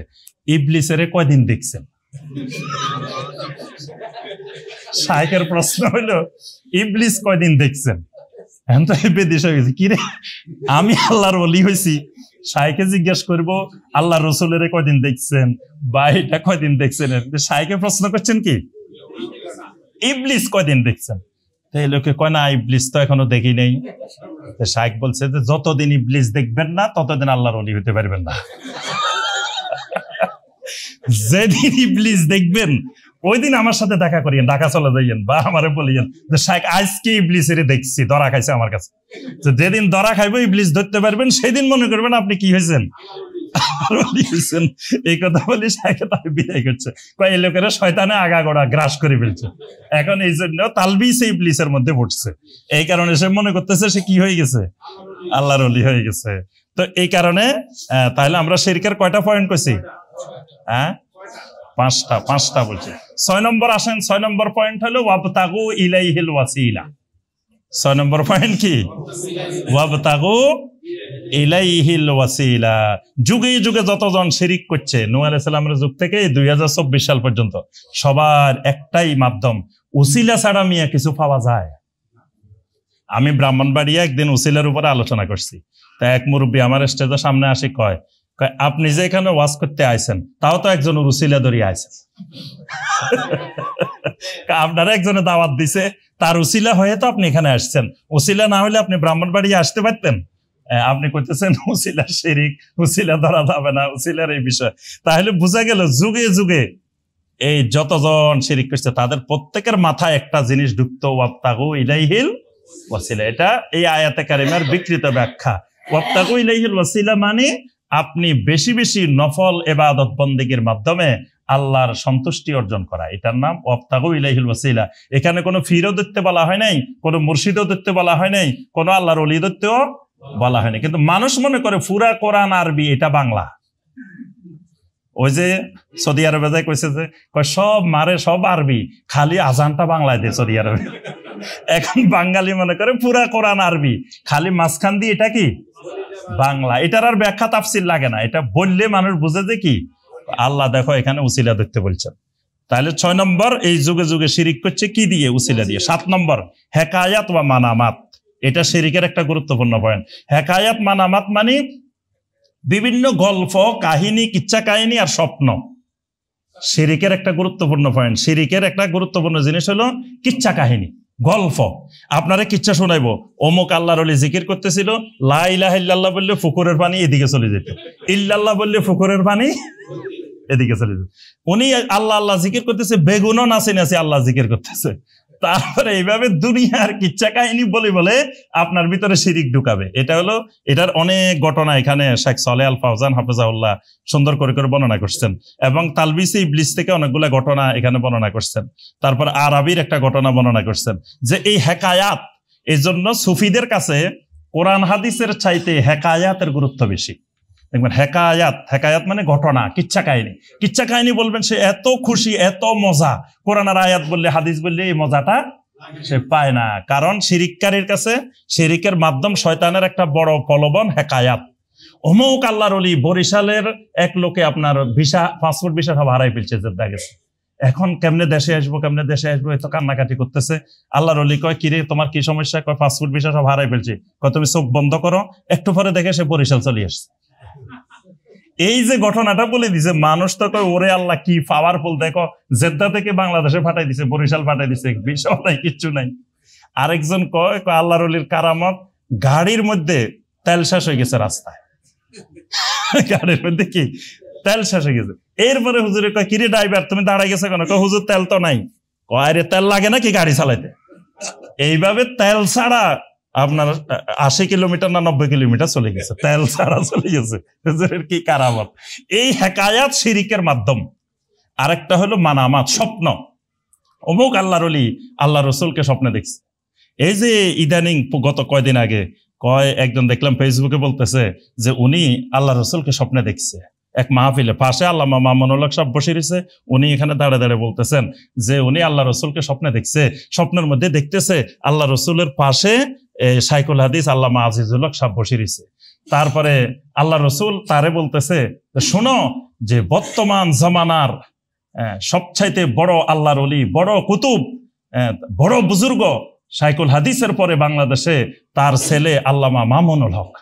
ইবলিসের কয়দিন দেখছেন? শায়েখের প্রশ্ন হইলো ইবলিস কয়দিন দেখছেন? এখন তো বেদিস হয়ে গেছে, কিরে আমি আল্লাহর ওলি হয়েছি, শায়েখে জিজ্ঞেস করবো আল্লাহ রসুলের কয়দিন দেখছেন বা এটা কয়দিন দেখছেন? শায়েখে প্রশ্ন করছেন কি ইবলিস কয়দিন দেখছেন? এই লোকে কয় না ইবলিস তো এখনো দেখি নেই। শায়েখ বলছে যে যতদিন ইবলিস দেখবেন না ততদিন আল্লাহর ওলি হতে পারবেন না। যেদিন ইবলিস দেখবেন ওই দিন আমার সাথে দেখা করিয়েন, ঢাকা চলে যাইয়েন বা আমারে বলিয়েন যে শায়েখ আজকে ইবলিসের দেখছি, ধরা খাইছে আমার কাছে। যেদিন ধরা খাইবো ইবলিস ধরতে পারবেন, সেদিন মনে করবেন আপনি কি হয়েছেন, এই কথা বলি শায়েখে তাকে বিদায় করছে। এই লোকেরা শয়তানে আগাগোড়া গ্রাস করে ফেলছে। এখন এই জন্য তালবিস ইবলিসের মধ্যে পড়ছে, এই কারণে সে মনে করতেছে সে কি হয়ে গেছে, আল্লাহর ওলি হয়ে গেছে। তো এই কারণে তাহলে আমরা শিরকের কয়টা পয়েন্ট কইছি? হ্যাঁ, পাঁচটা বলছি। 6 নম্বর আসেন। 6 নম্বর পয়েন্ট হলো ওয়াবতাগু ইলাইহিল ওয়াসিলা। 6 নম্বর পয়েন্ট কি? ওয়াবতাগু ইলাইহিল ওয়াসিলা। যুগে যুগে যতজন শিরিক করছে নূহ আলাইহিস সালামের যুগ থেকে 2024 সাল পর্যন্ত সবার একটাই মাধ্যম, উসিলা ছাড়া মিয়া কিছু পাওয়া যায়। আমি ব্রাহ্মণবাড়িয়া একদিন উসিলার উপরে আলোচনা করছি, তা এক মুরব্বী আমার স্টেজের সামনে আসি কয় আপনি যে এখানে ওয়াজ করতে আইছেন তাও তো একজন উসিলা ধরিয়ে আইছেন। আপনারা একজনে দাওয়াত দিছে, তার উসিলা হয়ে তো আপনি এখানে আসছেন, উসিলা না হলে আপনি ব্রাহ্মণবাড়িয়া আসতে পারতেন। আপনি কইতেছেন উসিলার শিরিক, উসিলা ধরা যাবে না, উসিলার এই বিষয়। তাহলে বোঝা গেল যুগে যুগে এই যতজন শিরিক করছে তাদের প্রত্যেকের মাথায় একটা জিনিস ঢুকতো, ওয়াবতাগু ইলাইহিল ওয়াসিলা। এটা এই আয়াতে কারিমার বিকৃত ব্যাখ্যা। ওয়াবতাগু ইলাইহিল ওয়াসিলা মানে আপনি বেশি বেশি নফল ইবাদত বন্দেগীর মাধ্যমে আল্লাহর সন্তুষ্টি অর্জন করা, এটার নাম ওয়াবতাগু ইলাইহিল ওয়াসিলা। এখানে কোনো ফিরও ধরতে বলা হয় নাই, কোনো মুর্শিদও ধরতে বলা হয় নাই, কোনো আল্লাহর ওলি ধরতেও বলা হয়নি। কিন্তু মানুষ মনে করে পুরা কোরআন আরবি, এটা বাংলা। ওই যে সৌদি আরবে যাই কইছে যে সব মারে সব আরবি, খালি আজানটা বাংলায় দেয় সৌদি আরবে। এখন বাঙালি মনে করে পুরা কোরআন আরবি, খালি মাঝখান দিয়ে এটা কি বাংলা। এটার আর ব্যাখ্যা তাফসির লাগে না, এটা বললে মানুষ বুঝে যে কি আল্লাহ দেখো এখানে উসিলা দেখতে বলছেন। তাহলে 6 নম্বর, এই যুগে যুগে শিরিক করছে কি দিয়ে? উসিলা দিয়ে। 7 নম্বর, হেকায়াত ওয়া মানামাত। এটা শিরিকের একটা গুরুত্বপূর্ণ পয়েন্ট। হেকায়াত মানামাত মানে বিভিন্ন গল্প, কাহিনী, কিচ্ছা কাহিনী আর স্বপ্ন। শিরিকের একটা গুরুত্বপূর্ণ পয়েন্ট, শিরিকের একটা গুরুত্বপূর্ণ জিনিস হলো কিচ্ছা কাহিনী, গল্প। আপনারা কিচ্ছা শোনাইবো, অমুক আল্লাহর ওলি জিকির করতেছিল, লা ইলাহা ইল্লাল্লাহ বললে পুকুরের পানি এদিকে চলে যেত, ইল্লাল্লাহ বললে পুকুরের পানি এদিকে চলে যেত। উনি আল্লাহ আল্লাহ জিকির করতেছে, বেগুনও নাচে নাচে আল্লাহ জিকির করতেছে। তারপরে এইভাবে দুনিয়ার কিচ্ছা কাহিনী বলে বলে আপনার ভিতরে শিরিক ঢুকাবে। এটা হলো, এটার অনেক ঘটনা এখানে শেখ সালেহ আল ফাওজান হাফেজাহুল্লাহ সুন্দর করে করে বর্ণনা করছেন, এবং তালবিসে ইবলিস থেকে অনেকগুলা ঘটনা এখানে বর্ণনা করছেন। তারপর আরবির একটা ঘটনা বর্ণনা করছেন যে এই হেকায়াত, এই জন্য সুফিদের কাছে কোরআন হাদিসের চাইতে হেকায়াতের গুরুত্ব বেশি। দেখবেন হেকায়াত মানে ঘটনা, কিচ্ছা কাহিনী। কিচ্ছা কাহিনী বলবেন সে এত খুশি, এত মজা। কোরআনের আয়াত বললে, হাদিস বললে এই মজাটা সে পায় না। কারণ শিরিককারীর কাছে শিরিকের মাধ্যম শয়তানের একটা বড় প্রলোভন হেকায়াত। অমুক আল্লাহর ওলি বরিশালের এক লোকে আপনার ভিসা, পাসপোর্ট ভিসা সব হারাই ফেলছে, জেদ্দা গেছে। এখন কেমনে দেশে আসবো, কেমনে দেশে আসবো, এত কান্নাকাটি করতেছে। আল্লাহর ওলি কয়, কিরে তোমার কি সমস্যা? কয় পাসপোর্ট ভিসা সব হারাই ফেলছি। কয় তুমি চোখ বন্ধ করো, একটু পরে দেখে সে বরিশাল চলে আসছে। এই যে ঘটনাটা বলে দিছে, মানুষ তো কয় ওরে আল্লাহ কি পাওয়ারফুল, দেখো জেদ্দা থেকে বাংলাদেশে পাঠাই দিছে, বরিশাল পাঠাই দিছে, ভিসা নাই, কিচ্ছু নাই। আরেকজন কয় আল্লাহর ওলির কারামত, গাড়ির মধ্যে তেল শেষ হয়ে গেছে রাস্তায়, গাড়ির মধ্যে কি তেল শেষ হয়ে গেছে। এরপরে হুজুরে কয়, কিরে ড্রাইভার তুমি দাঁড়াই গেছে কেন? কয় হুজুর তেল তো নাই। কয় রে তেল লাগে নাকি গাড়ি চালাইতে? এইভাবে তেল ছাড়া আপনার 80 কিলোমিটার না 90 কিলোমিটার চলে গেছে, তেল ছাড়া চলে গেছে। হুজুরের কি কারামত! এই হেকায়াত শিরিকের মাধ্যম। আরেকটা হলো মানামাত, স্বপ্ন। অমুক আল্লাহর ওলি আল্লাহ রসুলকে স্বপ্নে দেখছে। এই যে ইদানিং গত কয়দিন আগে কয় একজন দেখলাম ফেসবুকে বলতেছে যে উনি আল্লাহ রসুলকে স্বপ্নে দেখছে। এক মাহফিলে পাশে আল্লামা মামুনুল হক সাহেব বসে রয়েছে, উনি এখানে দাঁড়ে দাঁড়ে বলতেছেন যে উনি আল্লাহ রসুলকে স্বপ্নে দেখছে। স্বপ্নের মধ্যে দেখতেছে আল্লাহ রসুলের পাশে শাইখুল হাদিস আল্লামা আজিজুল হক সাহেব বসে রয়েছে। তারপরে আল্লাহ রসুল তারে বলতেছে, শোনো যে বর্তমান জামানার সবচাইতে বড় আল্লাহর ওলি, বড় কুতুব, বড় বুজুর্গ শাইখুল হাদিসের পরে বাংলাদেশে তার ছেলে আল্লামা মামুনুল হক।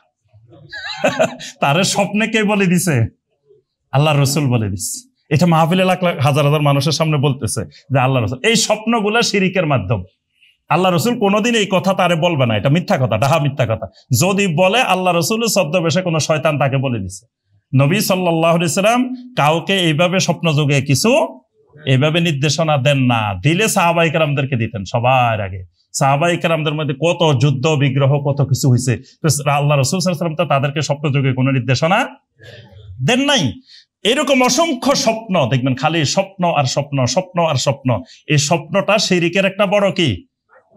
তারে স্বপ্নে কে বলে দিছে? আল্লাহ রসুল বলে দিচ্ছে। এটা মাহফিলে লাখ লাখ হাজার হাজার মানুষের সামনে বলতেছে যে আল্লাহ রসুল। এই স্বপ্নগুলা শিরিকের মাধ্যম। আল্লাহ রসুল কোনোদিন এই কথা তারে বলবে না, এটা মিথ্যা কথা, ডাহা মিথ্যা কথা। যদি বলে আল্লাহ রসুলের ছদ্মবেশে কোনো শয়তান তাকে বলে দিছে। নবী সাল্লাল্লাহু আলাইহি সাল্লাম কাউকে এইভাবে স্বপ্ন যোগে কিছু এইভাবে নির্দেশনা দেন না। দিলে সাহাবায়ে কেরামদেরকে দিতেন সবার আগে। সাহাবায়ে কেরামদের মধ্যে কত যুদ্ধ বিগ্রহ, কত কিছু হয়েছে। আল্লাহ রসুল সাল্লাল্লাহু আলাইহি সাল্লাম তো তাদেরকে স্বপ্ন যোগে কোনো নির্দেশনা দেন নাই। এরকম অসংখ্য স্বপ্ন দেখবেন, খালি স্বপ্ন আর স্বপ্ন, স্বপ্ন আর স্বপ্ন। এই স্বপ্নটা শিরিকের একটা বড় কি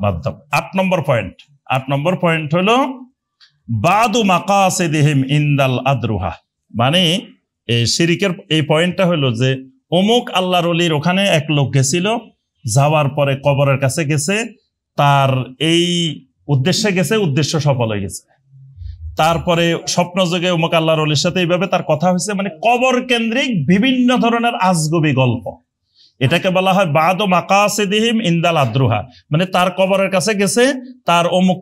মাধ্যম। 8 নম্বর পয়েন্ট হলো বাদু মাকাসিদিহিম ইনদাল আদরুহা। মানে এই শিরিকের এই পয়েন্টটা হলো যে অমুক আল্লাহর ওলির ওখানে এক লোক গেছিল, যাওয়ার পরে কবরের কাছে গেছে, তার এই উদ্দেশ্যে গেছে, উদ্দেশ্য সফল হয়ে গেছে। তারপরে স্বপ্নযোগে অমুক আল্লাহর ওলির সাথে এইভাবে তার কথা হয়েছে, মানে কবর কেন্দ্রিক বিভিন্ন ধরনের আজগুবি গল্প। এটাকে বলা হয় বাদু মাকাসিদিহিম ইনদাল আদ্রুহা, মানে তার কবরের কাছে গেছে, তার অমুক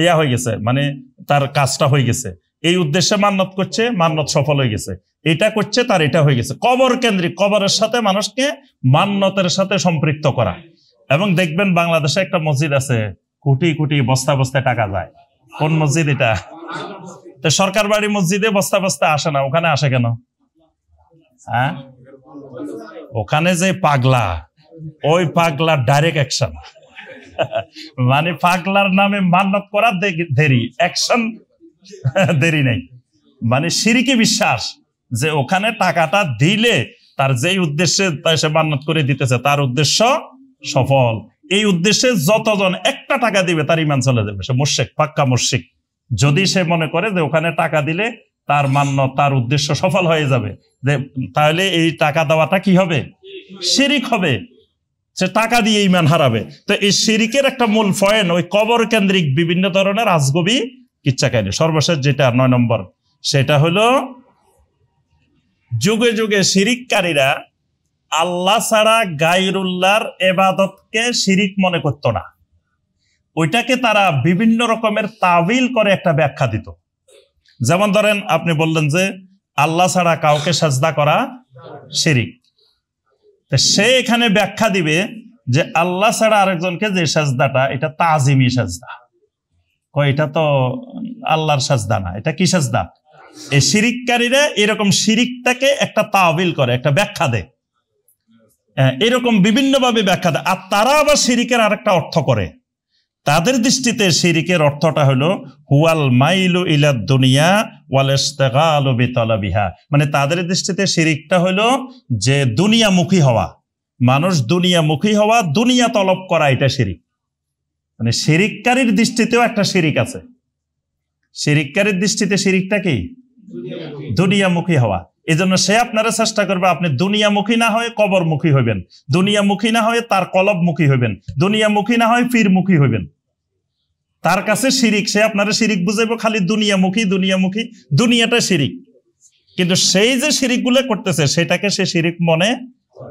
ইয়া হয়ে গেছে, মানে তার কাজটা হয়ে গেছে, এই উদ্দেশ্যে মান্নত করছে, মান্নত সফল হয়ে গেছে, এটা করছে, তার এটা হয়ে গেছে। কবর কেন্দ্রিক, কবরের সাথে মানুষকে মান্নতের সাথে সম্পৃক্ত করা। এবং দেখবেন বাংলাদেশে একটা মসজিদ আছে, কোটি কোটি বস্তা বস্তায় টাকা যায়। কোন মসজিদ এটা? তো সরকার বাড়ি মসজিদে বস্তা বস্তা আসে না, ওখানে আসে কেন? হ্যাঁ, ওখানে যে পাগলা, ওই পাগলার ডাইরেক্ট অ্যাকশন, মানে পাগলার নামে মান্নত করা দেরি, অ্যাকশন দেরি নেই। মানে শিরকি বিশ্বাস যে ওখানে টাকাটা দিলে তার যেই উদ্দেশ্যে সে মান্নত করে দিতেছে তার উদ্দেশ্য সফল। এই উদ্দেশ্যে যতজন একটা টাকা দিবে তার ঈমান চলে যাবে, সে মুশরিক, পাক্কা মুশরিক। যদি সে মনে করে যে ওখানে টাকা দিলে তার মান্নত, তার উদ্দেশ্য সফল হয়ে যাবে, তাহলে এই টাকা দেওয়াটা কি হবে? শিরিক হবে, সে টাকা দিয়ে ঈমান হারাবে। তো এই শিরিকের একটা মূল পয়েন্ট ওই কবর কেন্দ্রিক বিভিন্ন ধরনের আজগবি কিচ্ছা কাহিনী। সর্বশেষ যেটা 9 নম্বর, সেটা হলো যুগে যুগে শিরিককারীরা আল্লাহ ছাড়া গায়রুল্লাহর ইবাদতকে শিরিক মনে করতো না, ওইটাকে তারা বিভিন্ন রকমের তাবিল করে একটা ব্যাখ্যা দিত। যেমন ধরেন আপনি বললেন যে আল্লাহ ছাড়া কাউকে সাজদা করা শিরিক, সে এখানে ব্যাখ্যা দিবে যে আল্লাহ ছাড়া আরেকজনকে যে সাজদাটা, এটা তাজিমি সাজদা। এটা তো আল্লাহর সাজদা না, এটা কি সাজদা? এই শিরিককারীরা এরকম শিরিকটাকে একটা তাবিল করে, একটা ব্যাখ্যা দেয়, এরকম বিভিন্ন ভাবে ব্যাখ্যা দেয়। আর তারা আবার শিরিকের আরেকটা অর্থ করে। তাদের দৃষ্টিতে শিরিকের অর্থটা হলো হুয়াল মাইলু ইলাদ দুনিয়া ওয়াল ইশতিগালু বিতালাবিহা, মানে তাদের দৃষ্টিতে শিরিকটা হলো যে দুনিয়ামুখী হওয়া, মানুষ দুনিয়ামুখী হওয়া, দুনিয়া তলব করা, এটা শিরিক। মানে শিরিককারীর দৃষ্টিতেও একটা শিরিক আছে। শিরিককারীর দৃষ্টিতে শিরিকটা কি? দুনিয়ামুখী হওয়া। এই জন্য সে আপনারা চেষ্টা করবে আপনি দুনিয়ামুখী না হয়ে কবরমুখী হইবেন, দুনিয়ামুখী না হয়ে তার কলবমুখী হইবেন, দুনিয়ামুখী না হয় পীরমুখী হইবেন। তার কাছে শিরিক, সে আপনারা শিরিক বুঝাইবো খালি দুনিয়ামুখী দুনিয়ামুখী, দুনিয়াটা শিরিক। কিন্তু সেই যে শিরিকগুলো করতেছে সেটাকে সে শিরিক মনে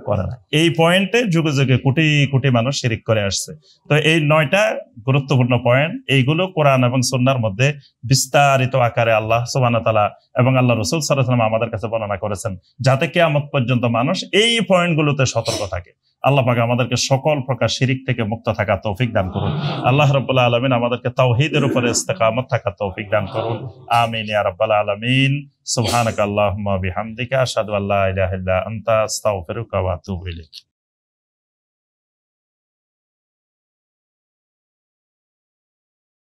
করে না। এই পয়েন্টে যুগে যুগে কোটি কোটি মানুষ শিরিক করে আসছে। তো এই 9টা গুরুত্বপূর্ণ পয়েন্ট, এইগুলো কোরআন এবং সুন্নাহর মধ্যে বিস্তারিত আকারে আল্লাহ সুবহানাহু ওয়া তাআলা এবং আল্লাহ রাসূল সাল্লাল্লাহু আলাইহি ওয়াসাল্লাম আমাদের কাছে বর্ণনা করেছেন, যাতে কিয়ামত পর্যন্ত মানুষ এই পয়েন্টগুলোতে সতর্ক থাকে। আল্লাহ পাক আমাদেরকে সকল প্রকার শিরিক থেকে মুক্ত থাকার তৌফিক দান করুন। আল্লাহ রাব্বুল আলামিন আমাদেরকে তাওহীদের উপরে ইস্তেকামত থাকার তৌফিক দান করুন। আমিন ইয়া রাব্বাল আলামিন। সুবহানাকাল্লাহুম্মা বিহামদিকা আশহাদু আল্লা ইলাহা ইল্লা আনতা আস্তাগফিরুকা ওয়া আতুবু ইলাইক।